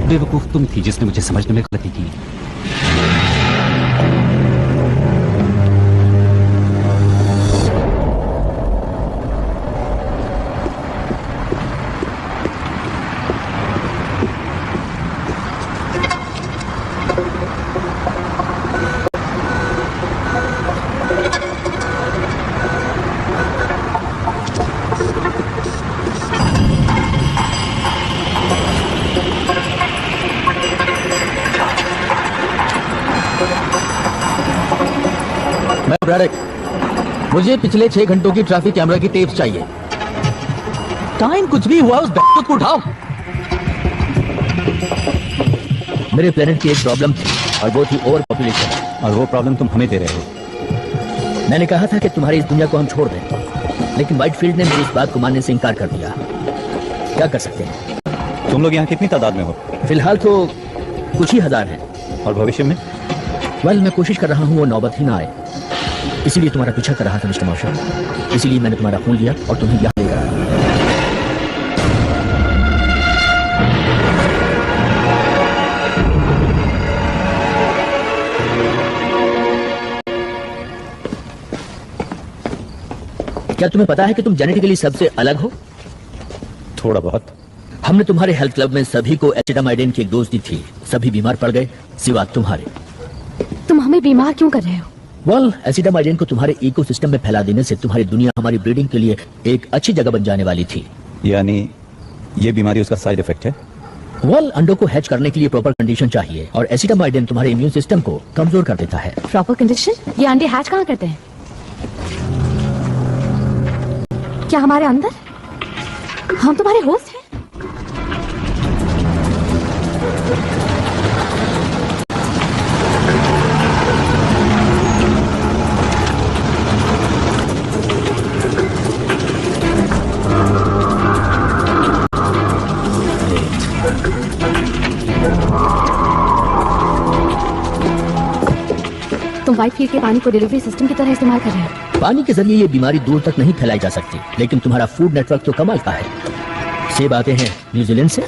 बेवकूफ तुम थी जिसने मुझे समझने में गलती की। ब्रैडेक, मुझे पिछले 6 घंटों की ट्रैफिक कैमरा की टेप्स चाहिए। टाइम कुछ भी हुआ, उस बैग को उठाओ। मेरे प्लेनेट की एक प्रॉब्लम थी, और वो थी ओवर पॉपुलेशन। और वो प्रॉब्लम तुम हमें दे रहे हो। मैंने कहा था कि तुम्हारी इस दुनिया को हम छोड़ दें, लेकिन व्हाइटफील्ड ने मेरी इस बात को मानने से इनकार कर दिया। क्या कर सकते हैं? तुम लोग यहाँ कितनी तादाद में हो? फिलहाल तो कुछ ही हजार हैं। और भविष्य में? मैं कोशिश कर रहा हूँ वो नौबत ही ना आए, इसीलिए तुम्हारा पीछा कर रहा था मिस्टर मॉशर। इसीलिए मैंने तुम्हारा खून लिया और तुम्हें यहाँ ले आया। क्या तुम्हें पता है कि तुम जेनेटिकली सबसे अलग हो? थोड़ा बहुत। हमने तुम्हारे हेल्थ क्लब में सभी को एसिटामाइडिन की एक डोज दी थी, सभी बीमार पड़ गए सिवा तुम्हारे। तुम हमें बीमार क्यों कर रहे हो? वेल, एसिटामाइडिन को तुम्हारे इकोसिस्टम में फैला देने से तुम्हारी दुनिया हमारी ब्रीडिंग के लिए एक अच्छी जगह बन जाने वाली थी। यानी ये बीमारी उसका साइड इफेक्ट है? वेल, अंडों को हैच करने के लिए प्रॉपर कंडीशन चाहिए और एसिटामाइडिन तुम्हारे इम्यून सिस्टम को कमजोर कर देता है। Proper condition? ये अंडे हैच कहाँ करते हैं? क्या हमारे अंदर? हम तुम्हारे होस्ट हैं? तुम वाइट फील्ड के पानी को डिलीवरी सिस्टम की तरह इस्तेमाल कर रहे हो। पानी के जरिए ये बीमारी दूर तक नहीं फैलाई जा सकती, लेकिन तुम्हारा फूड नेटवर्क तो कमाल का है। सेब आते हैं न्यूजीलैंड से,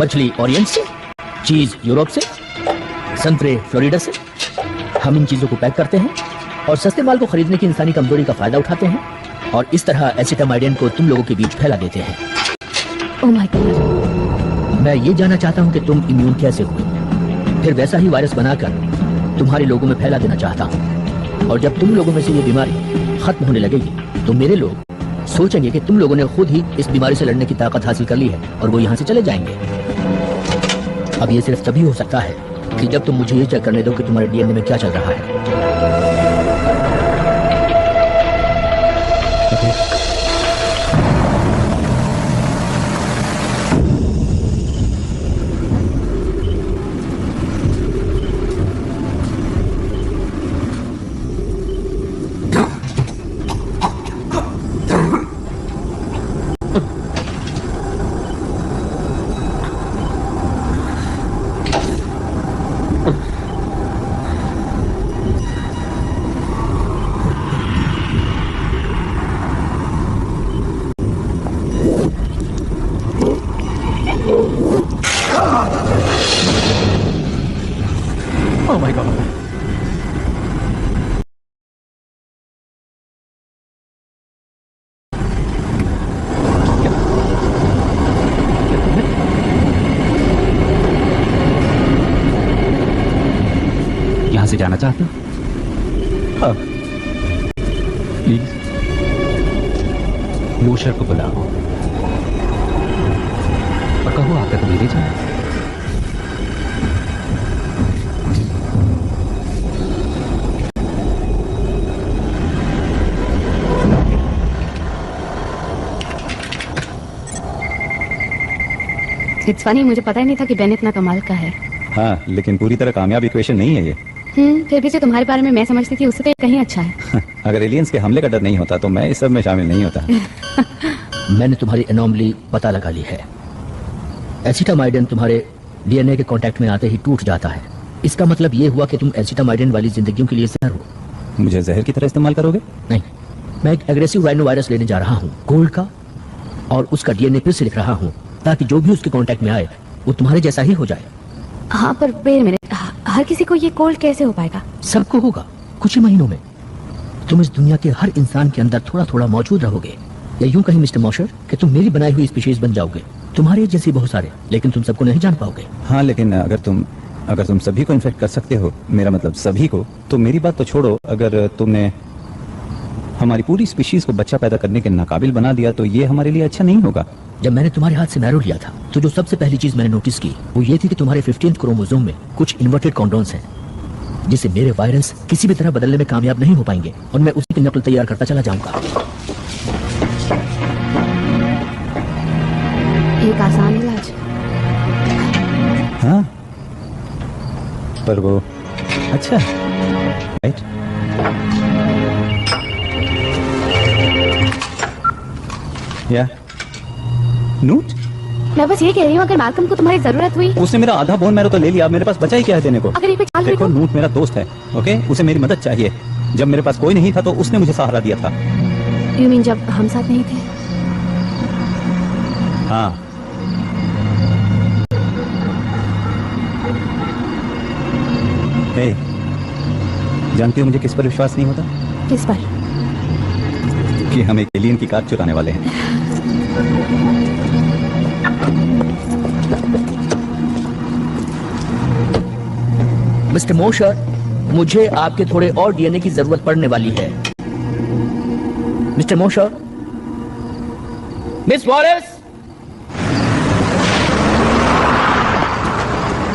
मछली ओरिएंट से, चीज यूरोप से, संतरे फ्लोरिडा से। हम इन चीजों को पैक करते हैं और सस्ते माल को खरीदने की इंसानी कमजोरी का फायदा उठाते हैं और इस तरह एसिटामाइडिन को तुम लोगों के बीच फैला देते हैं। Oh my God. मैं ये जानना चाहता हूँ कि तुम इम्यून कैसे हुए, फिर वैसा ही वायरस बनाकर तुम्हारे लोगों में फैला देना चाहता हूँ। और जब तुम लोगों में से ये बीमारी खत्म होने लगेगी तो मेरे लोग सोचेंगे कि तुम लोगों ने खुद ही इस बीमारी से लड़ने की ताकत हासिल कर ली है और वो यहाँ से चले जाएंगे। अब ये सिर्फ तभी हो सकता है कि जब तुम मुझे ये चेक करने दो कि तुम्हारे डीएनए में क्या चल रहा है। Oh my God. यहाँ से जाना चाहते हो? हाँ, प्लीज। मोशर को बुलाओ और कहो आप तक मेरे जाए। इट्स फनी, मुझे पता ही नहीं था कि बेन इतना कमाल का है। हाँ, लेकिन पूरी तरह कामयाब इक्वेशन नहीं है ये। फिर भी जो तुम्हारे बारे में मैं समझती थी उससे तो कहीं अच्छा है। अगर एलियंस के हमले का डर नहीं होता तो मैं इस सब में शामिल नहीं होता। मैंने तुम्हारी एनोमली पता लगा ली है। एसिटामाइडिन तुम्हारे डीएनए के कांटेक्ट में आते ही टूट जाता है। इसका मतलब ये हुआ कि तुम एसिटामाइडिन वाली जिंदगियों के लिए जहर हो। मुझे जहर की तरह इस्तेमाल करोगे? नहीं, मैं एक एग्रेसिव राइनो वायरस लेने जा रहा हूँ गोल्ड का, और उसका डीएनए फिर से लिख रहा हूँ ताकि जो भी उसके कांटेक्ट में आए वो तुम्हारे जैसा ही हो जाए। हाँ, पर वेट अ मिनट, हर किसी को ये कोल्ड कैसे हो पाएगा? सबको होगा कुछ ही महीनों में। तुम इस दुनिया के हर इंसान के अंदर थोड़ा थोड़ा मौजूद रहोगे, या यूं कहीं मिस्टर मॉशर कि तुम मेरी बनाई हुई स्पीशीज बन जाओगे। तुम्हारे जैसे बहुत सारे, लेकिन तुम सबको नहीं जान पाओगे। हाँ, लेकिन अगर तुम सभी को इन्फेक्ट कर सकते हो, मेरा मतलब सभी को, तो मेरी बात तो छोड़ो, अगर तुमने हमारी पूरी स्पीशीज को बच्चा पैदा करने के नाकाबिल बना दिया तो ये हमारे लिए अच्छा नहीं होगा। जब मैंने तुम्हारे हाथ से मैरो लिया था तो जो सबसे पहली चीज मैंने नोटिस की वो ये थी कि तुम्हारे 15th क्रोमोसोम में कुछ इन्वर्टेड कॉन्डोन्स हैं, जिसे मेरे वायरस किसी भी तरह बदलने में कामयाब नहीं हो पाएंगे, और मैं उसी की नकल तैयार करता चला जाऊंगा। एक आसान इलाज। हाँ, पर वो अच्छा, राइट? या नूट? मैं बस ये कह रही हूँ, अगर मैल्कम को तुम्हारी जरूरत हुई। उसने मेरा आधा बोन मैरो तो ले लिया, मेरे पास बचा ही क्या है देने को? अगर ये पे चाल देखो, नूट मेरा दोस्त है, ओके? उसे मेरी मदद चाहिए। जब मेरे पास कोई नहीं था तो उसने मुझे सहारा दिया था। यू मीन जब हम साथ नहीं थे? हाँ। जानती हो मुझे किस पर विश्वास नहीं होता? किस पर? कि हम एक एलियन की कार चुराने वाले हैं। मिस्टर मोशर, मुझे आपके थोड़े और डीएनए की जरूरत पड़ने वाली है। Mister Mosher, miss Wallace.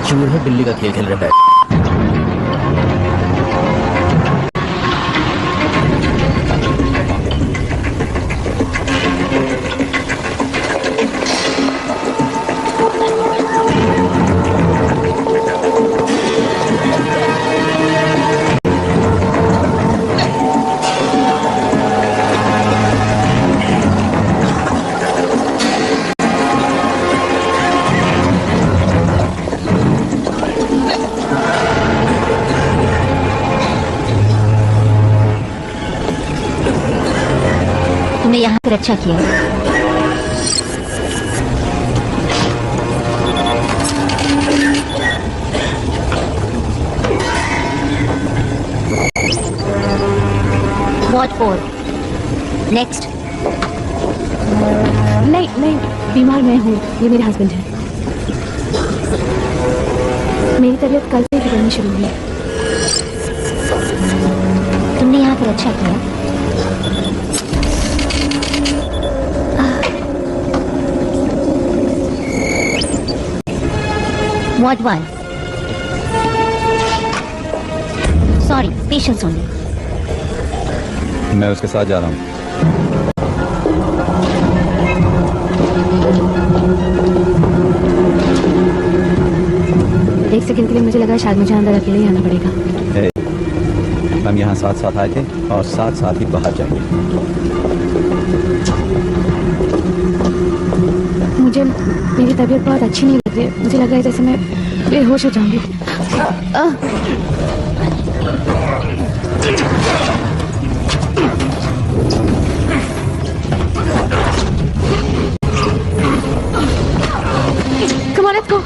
चूहे बिल्ली का खेल खेल रहे हैं। तुमने यहाँ पर अच्छा किया। Ward 4. Next. नहीं, बीमार मैं हूँ, ये मेरे हस्बैंड है। मेरी तबीयत कल से बिगड़नी शुरू हुई। तुमने यहाँ पर अच्छा किया। Ward 1. Sorry, patience only. मैं उसके साथ जा रहा हूँ। एक सेकंड के लिए मुझे लगा शायद मुझे अंदर अकेले ही आना पड़ेगा। हम यहाँ साथ साथ आए थे और साथ साथ ही बाहर जाएंगे। मुझे मेरी तबीयत बहुत अच्छी नहीं लग रही। मुझे लग रहा है जैसे मैं बेहोश हो जाऊंगी। Come on, let's go.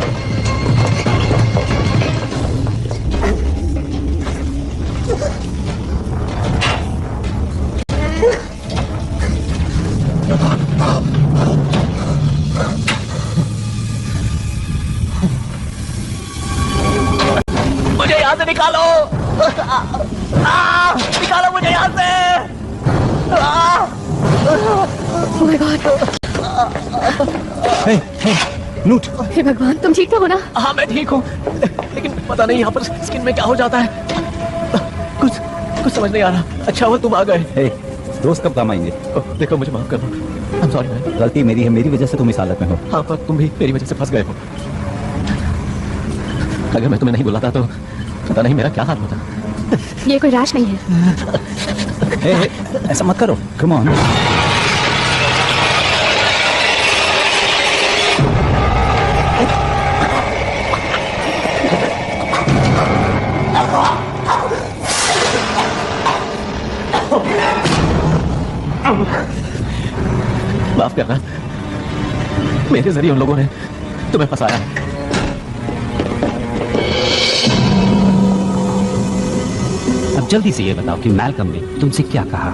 मुझे यहाँ से निकालो। निकालो मुझे यहाँ से। Oh my God. नूट, हे भगवान, तुम ठीक तो हो ना? हाँ मैं ठीक हूँ, लेकिन पता नहीं यहाँ पर स्किन में क्या हो जाता है। कुछ समझ नहीं आ रहा। अच्छा हुआ तुम आ गए। दोस्त कब काम आएंगे? देखो मुझे माफ करना। I'm sorry man। गलती मेरी है, मेरी वजह से तुम इस हालत में हो। हाँ पर तुम भी मेरी वजह से फंस गए हो। अगर मैं तुम्हें नहीं बुलाता तो पता नहीं मेरा क्या हाल होता। ये कोई राश नहीं है। ऐसा मत करो। Come on. माफ करना, मेरे जरिए उन लोगों ने तुम्हें फंसाया। अब जल्दी से ये बताओ कि मैल्कम ने तुमसे क्या कहा?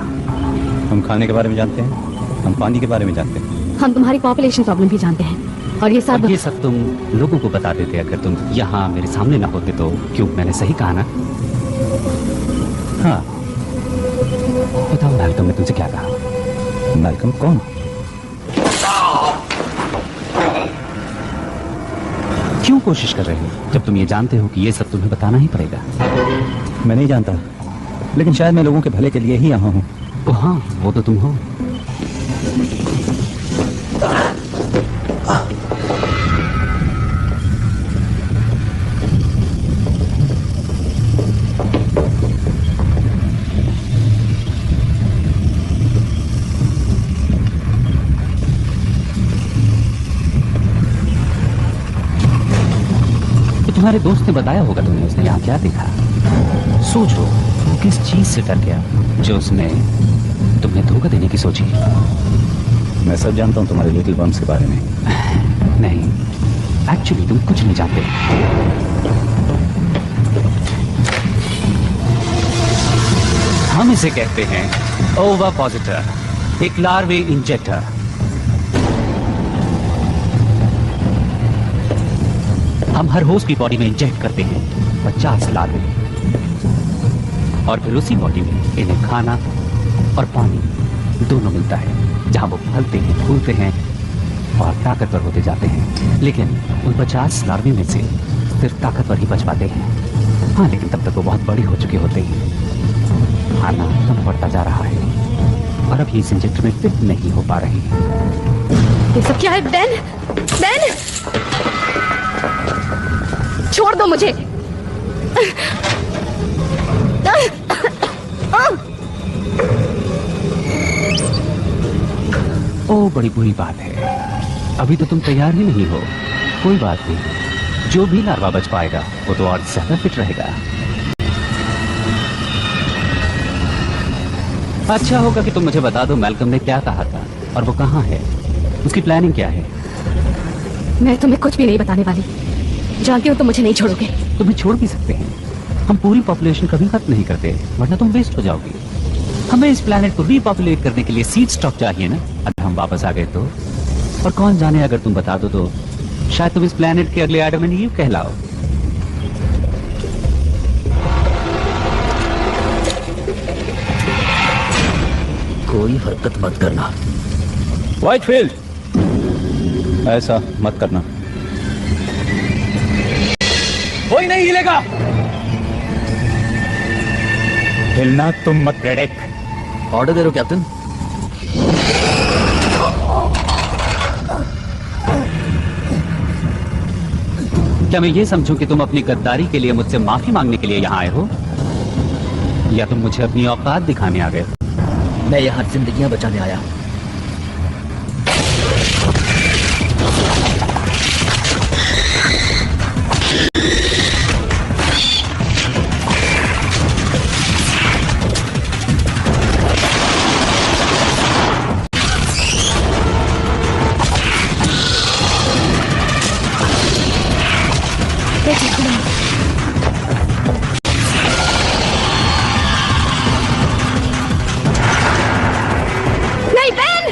हम खाने के बारे में जानते हैं, हम पानी के बारे में जानते हैं। हम तुम्हारी पॉपुलेशन प्रॉब्लम भी जानते हैं और ये सब तुम लोगों को बता देते अगर तुम यहाँ मेरे सामने ना होते तो। क्यों, मैंने सही कहा ना? हाँ, बताओ मैल्कम ने तुमसे क्या कहा? मैल्कम कौन? क्यों कोशिश कर रहे हो जब तुम ये जानते हो कि ये सब तुम्हें बताना ही पड़ेगा? मैं नहीं जानता, लेकिन शायद मैं लोगों के भले के लिए ही यहाँ हूँ। हाँ, वो तो तुम हो। तुम्हारे दोस्त ने बताया होगा तुम्हें, उसने यहाँ क्या देखा? सोचो, वो किस चीज से डर गया जो उसने तुम्हें धोखा देने की सोची? मैं सब जानता हूँ तुम्हारे लिटिल बम्स के बारे में। नहीं, एक्चुअली तुम कुछ नहीं जानते। हम इसे कहते हैं ओवा पॉजिटर। एक लार्वे इंजेक्टर। हम हर होस्ट की बॉडी में इंजेक्ट करते हैं 50 लार्वे, और फिर उसी बॉडी में इन्हें खाना और पानी दोनों मिलता है, जहां वो फलते हैं, फूलते हैं और ताकतवर होते जाते हैं। लेकिन उन 50 लार्वे में से सिर्फ ताकतवर ही बच पाते हैं। हाँ, लेकिन तब तक वो बहुत बड़ी हो चुके होते हैं। खाना कम पड़ता जा रहा है और अब ये इस इंजेक्टर में फिट नहीं हो पा रही है। ये सब क्या है? बेन, बेन, छोड़ दो मुझे। ओ, बड़ी बुरी बात है। अभी तो तुम तैयार ही नहीं हो। कोई बात नहीं, जो भी लार्वा बच पाएगा वो तो और ज्यादा फिट रहेगा। अच्छा होगा कि तुम मुझे बता दो मैल्कम ने क्या कहा था और वो कहाँ है, उसकी प्लानिंग क्या है। मैं तुम्हें कुछ भी नहीं बताने वाली। जानती हूँ तुम मुझे नहीं छोड़ोगे। तुम्हें छोड़ भी सकते हैं, हम पूरी पॉपुलेशन कभी खत्म नहीं करते, वरना तुम वेस्ट हो जाओगी। हमें इस प्लेनेट को रीपॉपुलेट करने के लिए सीड स्टॉक चाहिए ना। अगर हम वापस आ गए तो, और कौन जाने अगर तुम बता दो तो शायद तुम इस प्लेनेट के अगले एडम एंड ईव कहलाओ। कोई हरकत मत करना। व्हाइटफील्ड, ऐसा मत करना। कोई नहीं हिलेगा। हिलना तुम मत, प्रेडेक। ऑर्डर दे रहे हो कैप्टन? क्या मैं ये समझूं कि तुम अपनी गद्दारी के लिए मुझसे माफी मांगने के लिए यहाँ आए हो, या तुम मुझे अपनी औकात दिखाने आ गए हो? मैं यहाँ जिंदगियां बचाने आया। नहीं बेन,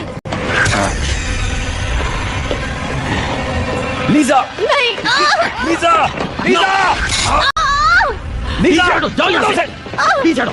लीजा, नहीं। लीजा, लीजा, लीजा, जाओ यहाँ से। लीजा,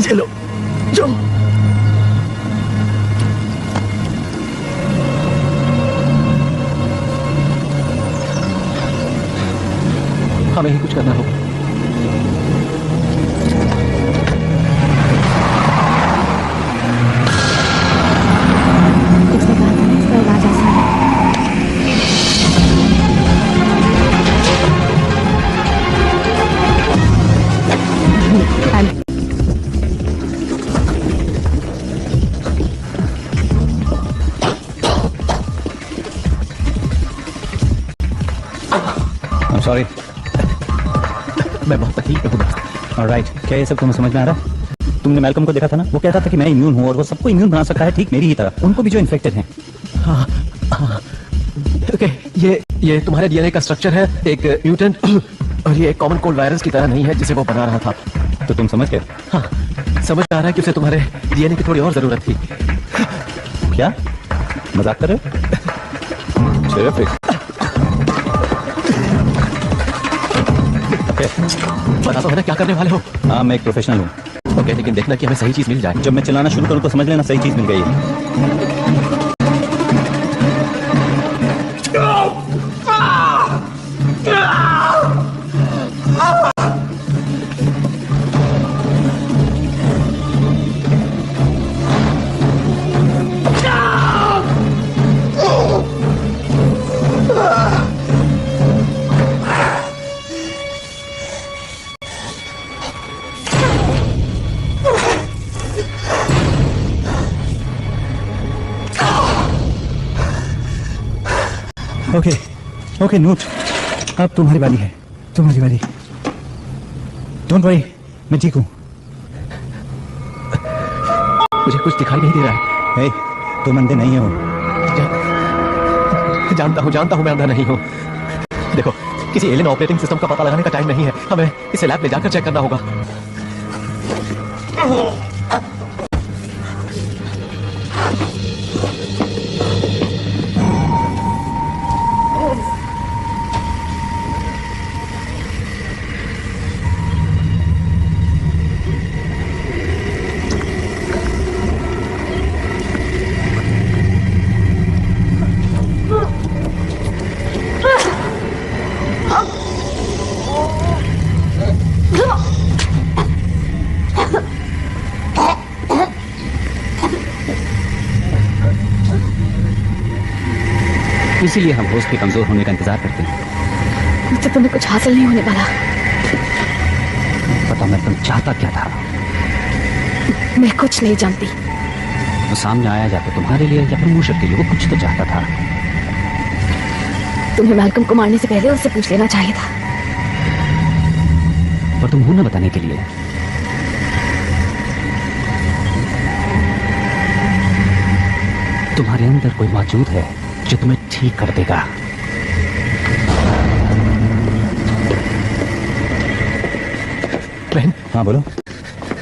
ये लो, जो हमें ही कुछ करना होगा। उसने कहा था ना इसका इलाज आसान है। I'm sorry. मैं बहुत तकलीफ में हूँ। ऑलराइट, क्या ये सब तुम्हें समझ में आ रहा है? तुमने मैल्कम को देखा था ना, वो कहता था कि मैं इम्यून हूँ और वो सबको इम्यून बना सकता है, ठीक मेरी ही तरह, उनको भी जो इन्फेक्टेड हैं। हाँ, हाँ। ओके, ये तुम्हारे डीएनए का स्ट्रक्चर है, एक म्यूटेंट, और ये एक कॉमन कोल्ड वायरस की तरह नहीं है जिसे वो बना रहा था। तो तुम समझ गए? हाँ, समझ आ रहा है कि उसे तुम्हारे डीएनए की थोड़ी और जरूरत थी। क्या मजाक कर रहे हो? Terrific. पता तो है ना क्या करने वाले हो? हाँ, मैं एक प्रोफेशनल हूँ। ओके, लेकिन देखना कि हमें सही चीज मिल जाए। जब मैं चलाना शुरू करूँ तो समझ लेना सही चीज मिल गई है। ओके ओके नोट, अब तुम्हारी बारी है, तुम्हारी बारी। डोंट वरी, मैं ठीक हूँ। मुझे कुछ दिखाई नहीं दे रहा है। तुम अंधे नहीं हो। जानता हूँ मैं अंधा नहीं हूँ। देखो, किसी एलियन ऑपरेटिंग सिस्टम का पता लगाने का टाइम नहीं है, हमें इसे लैब ले जाकर चेक करना होगा। इसीलिए हम होस्ट के कमजोर होने का इंतजार करते हैं। मुझसे तुम्हें कुछ हासिल नहीं होने वाला। पता मैं तुम चाहता क्या था? मैं कुछ नहीं जानती। वो सामने आया जाता तुम्हारे लिए या फिर मूशर के लिए, वो कुछ तो चाहता था। तुम्हें मैल्कम को मारने से पहले उससे पूछ लेना चाहिए था। पर तुम हूं ना बताने के लिए। तुम्हारे अंदर कोई मौजूद है जो तुम्हें ठीक कर देगा। बहन। हाँ बोलो।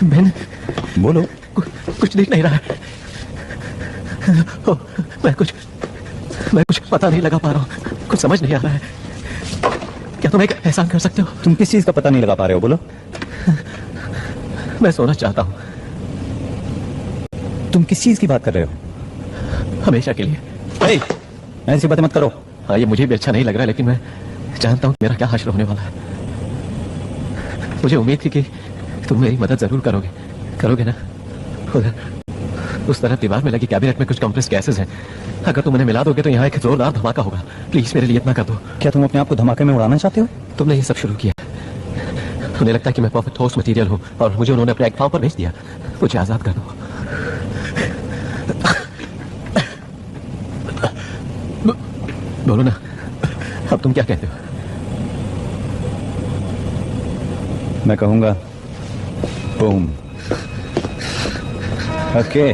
बहन बोलो। कुछ दिख नहीं रहा है। मैं कुछ पता नहीं लगा पा रहा हूँ, कुछ समझ नहीं आ रहा है। क्या तुम एक एहसान कर सकते हो? तुम किस चीज का पता नहीं लगा पा रहे हो? बोलो। मैं सोना चाहता हूँ। तुम किस चीज की बात कर रहे हो? हमेशा के लिए। ऐसी बातें मत करो। हाँ, ये मुझे भी अच्छा नहीं लग रहा, लेकिन मैं जानता हूँ मेरा क्या हश्र होने वाला है। मुझे उम्मीद थी कि तुम मेरी मदद जरूर करोगे ना? उधर उस तरफ दीवार में लगी कैबिनेट में कुछ कंप्रेस गैसेस हैं। अगर तुम उन्हें मिला दोगे तो यहाँ एक जोरदार धमाका होगा। प्लीज मेरे लिए इतना कर दो। क्या तुम अपने आप को धमाके में उड़ाना चाहते हो? तुमने ये सब शुरू किया। उन्हें लगता है कि मैं परफेक्ट होस्ट मटेरियल हूँ और मुझे उन्होंने अपने एक फार्म पर भेज दिया। मुझे आजाद कर दो। बोलो ना, अब तुम क्या कहते हो? मैं कहूंगा बूम। ओके।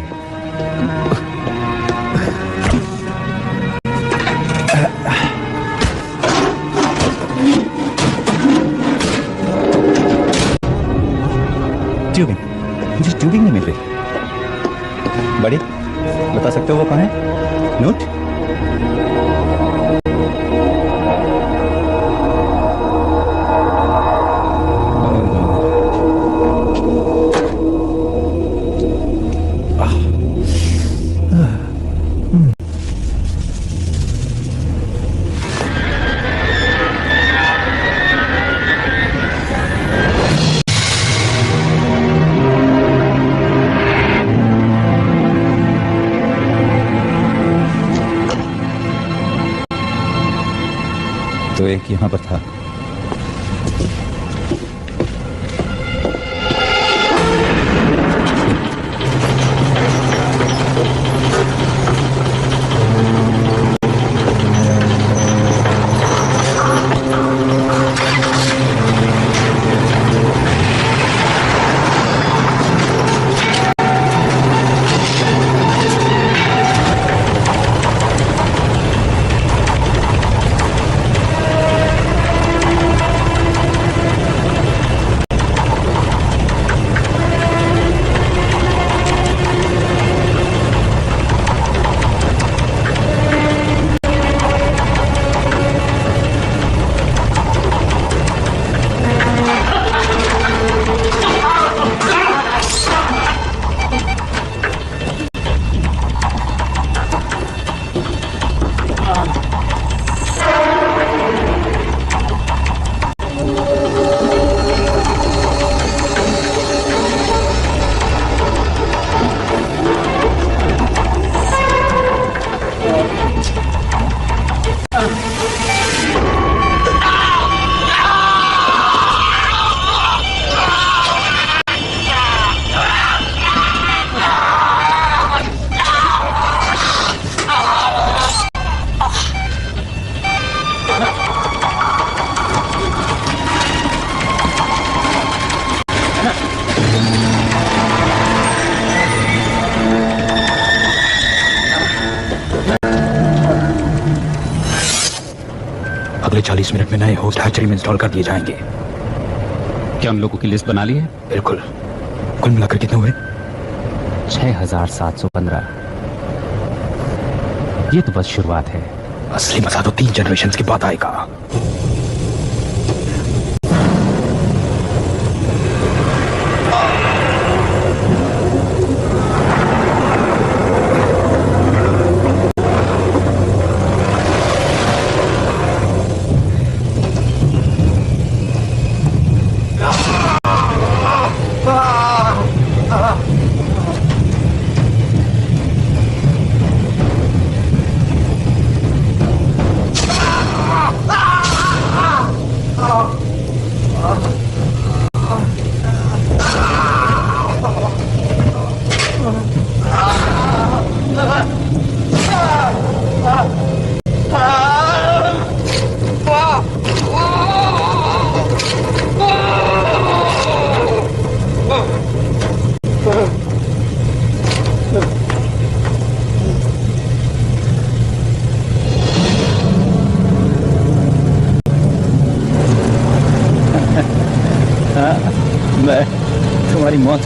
ट्यूबिंग, मुझे ट्यूबिंग नहीं मिल रही। बड़ी, बता सकते हो वो कहाँ है? नोट? तो एक यहां पर था। अगले 40 मिनट में नए होस्ट हैचरी में इंस्टॉल कर दिए जाएंगे। क्या उन लोगों की लिस्ट बना ली है? बिल्कुल। कुल मिलाकर कितने हुए? 6715। ये तो बस शुरुआत है। असली मजा तो 3 जनरेशंस के बाद आएगा। मैं तुम्हारी मौत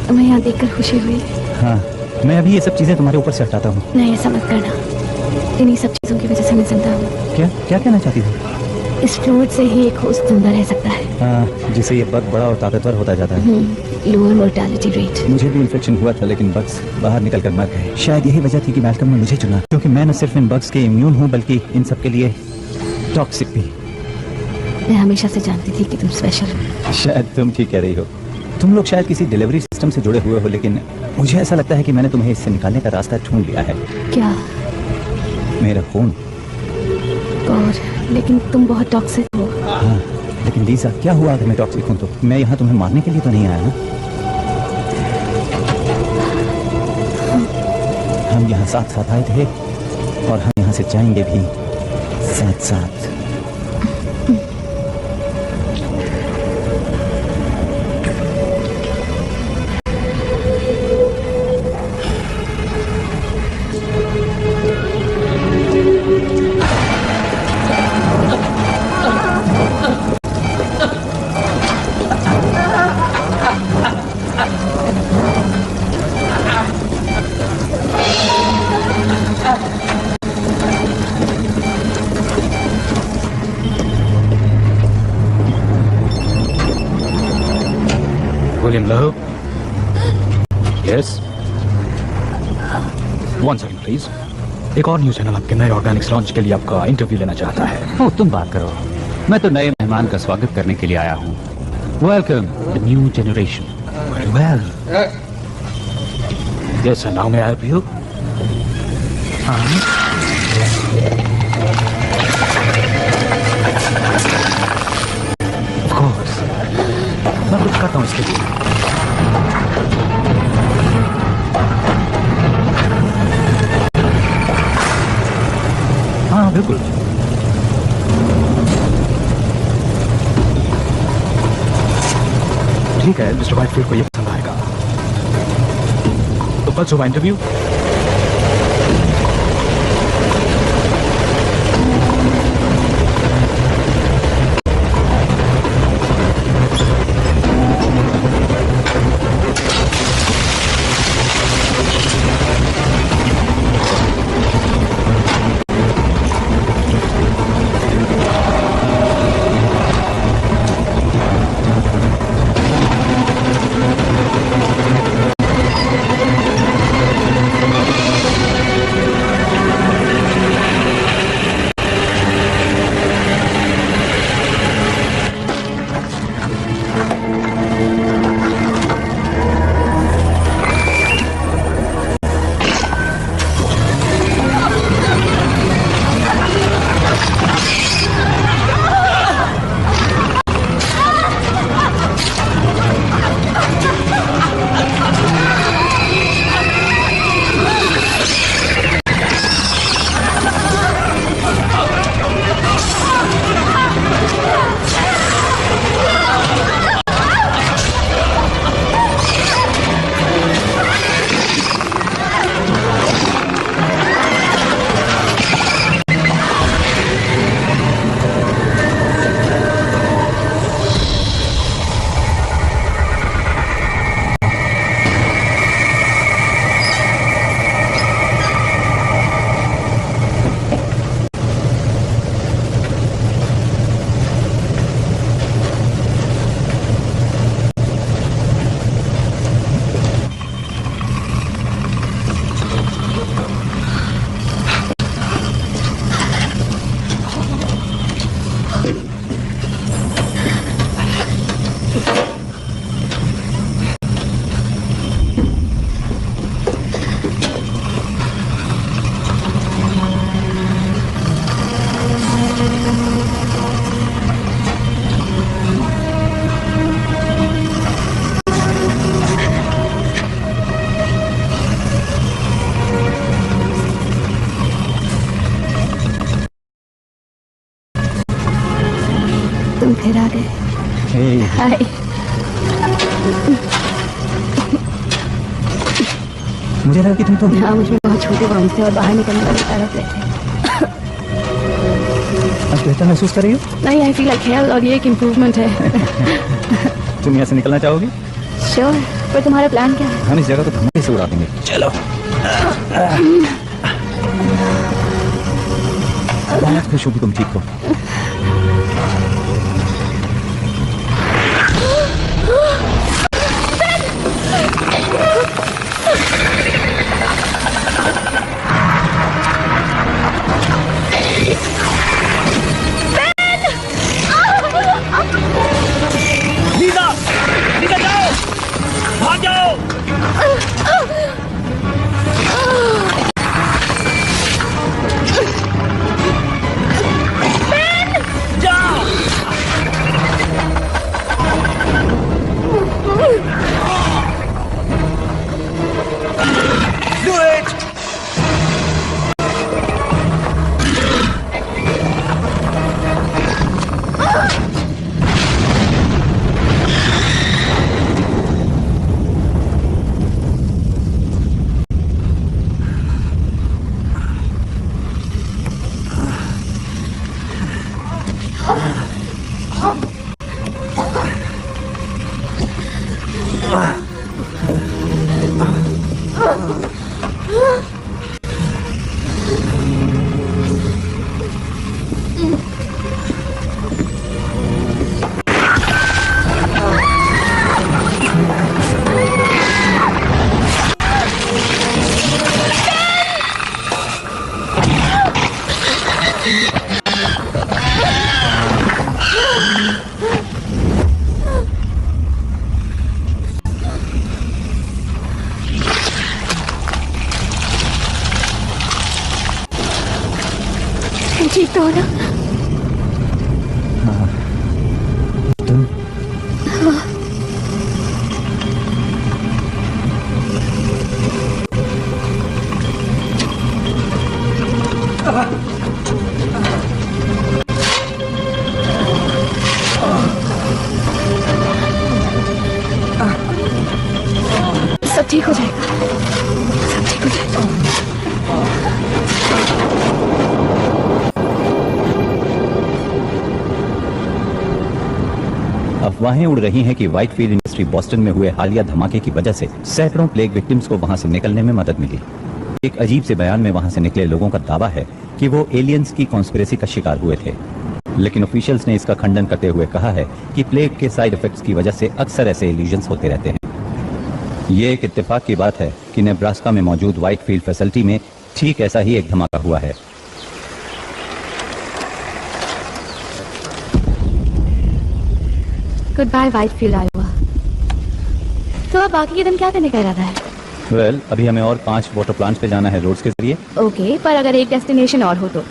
तुम्हें यहाँ देखकर खुशी हुई। हाँ, मैं अभी ये सब चीजें तुम्हारे ऊपर से हटाता हूँ। नहीं, ऐसा मत करना। इन्हीं सब चीजों की वजह से मैं जिंदा हूँ। क्या क्या कहना चाहती हो? इस फ्लूइड से ही एक होस्ट जिंदा रह सकता है। हाँ, जिससे ये बग बड़ा और ताकतवर होता जाता है। Lower mortality rate. मुझे भी इन्फेक्शन हुआ था, लेकिन बग्स बाहर निकल कर मर गए। शायद यही वजह थी कि मैल्कम ने मुझे चुना, क्योंकि मैं न सिर्फ इन बग्स के इम्यून हूँ, बल्कि इन सब के लिए टॉक्सिक भी। मैं हमेशा से जानती थी कि तुम स्पेशल हो। शायद तुम ठीक कह रही हो। तुम लोग शायद किसी डिलीवरी सिस्टम से जुड़े हुए हो, लेकिन मुझे ऐसा लगता है कि मैंने तुम्हें इससे निकालने का रास्ता ढूंढ लिया है। क्या? मेरा खून। और लेकिन तुम बहुत टॉक्सिक हो। हाँ, लेकिन लीजा, क्या हुआ अगर मैं टॉक्सिक हूँ तो? मैं यहाँ तुम्हें मारने के लिए तो नहीं आया ना। हम यहाँ साथ साथ आए थे और हम यहाँ से जाएंगे भी साथ साथ। William Lowe? Yes? One second, please. एक और न्यूज़ चैनल आपके नए ऑर्गेनिक्स लॉन्च के लिए आपका इंटरव्यू लेना चाहता है। ओ, तुम बात करो। मैं तो नए मेहमान का स्वागत करने के लिए आया हूँ। Welcome the new generation. Well. Yes, and now may I help you? Of course. मैं कुछ करता हूँ इसके लिए। हाँ, बिल्कुल। ठीक है, मिस्टर वाइटफील्ड को ये पसंद आएगा। तो कल सुबह इंटरव्यू। आ गए। Hey, हाय। मुझे लगा कि तुम तो हाँ, मुझे बहुत छोटे बाउंस थे और बाहर निकलने वाले तड़प रहे थे। आज बेहतर महसूस कर रही हो? नहीं, आई फील लाइक हेल और ये एक इम्प्रूवमेंट है। तुम यहाँ से निकलना चाहोगी? श्योर, पर तुम्हारा प्लान क्या है? हम इस जगह को धमाके से उड़ा देंगे। चलो। बहुत खुश हूँ कि तुम ठीक हो। ठीक तो हो ना? तुम सब ठीक हो जाएगा, सब ठीक हो जाएगा। अफवाहें उड़ रही हैं कि व्हाइटफील्ड इंडस्ट्री बॉस्टन में हुए हालिया धमाके की वजह से सैकड़ों प्लेग विक्टिम्स को वहां से निकलने में मदद मिली। एक अजीब से बयान में वहां से निकले लोगों का दावा है कि वो एलियंस की कॉन्स्पिरेसी का शिकार हुए थे, लेकिन ऑफिशियल्स ने इसका खंडन करते हुए कहा है कि प्लेग के साइड इफेक्ट्स की वजह से अक्सर ऐसे इल्यूजन्स होते रहते हैं। ये एक इत्तेफाक की बात है कि नेब्रास्का में मौजूद व्हाइटफील्ड फैसिलिटी में ठीक ऐसा ही एक धमाका हुआ है। Goodbye Whitefield Iowa. तो अब बाकी के दिन क्या करने का इरादा है? वेल, अभी हमें और 5 वाटर प्लांट्स पे जाना है रोड्स के जरिए। ओके, पर अगर एक डेस्टिनेशन और हो तो?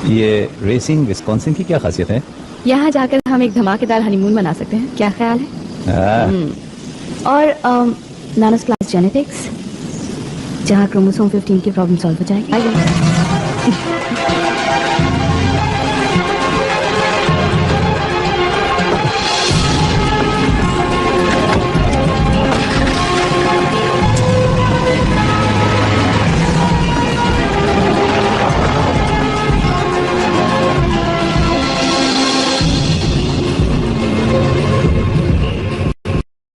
ये रेसिंग विस्कॉन्सिन की क्या खासियत है? यहाँ जाकर हम एक धमाकेदार हनीमून मना सकते हैं, क्या ख्याल है? और नानोस्प्लास्ट जेनेटिक्स, जहाँ क्रोमोसोम 15 की प्रॉब्लम सॉल्व हो जाएगी।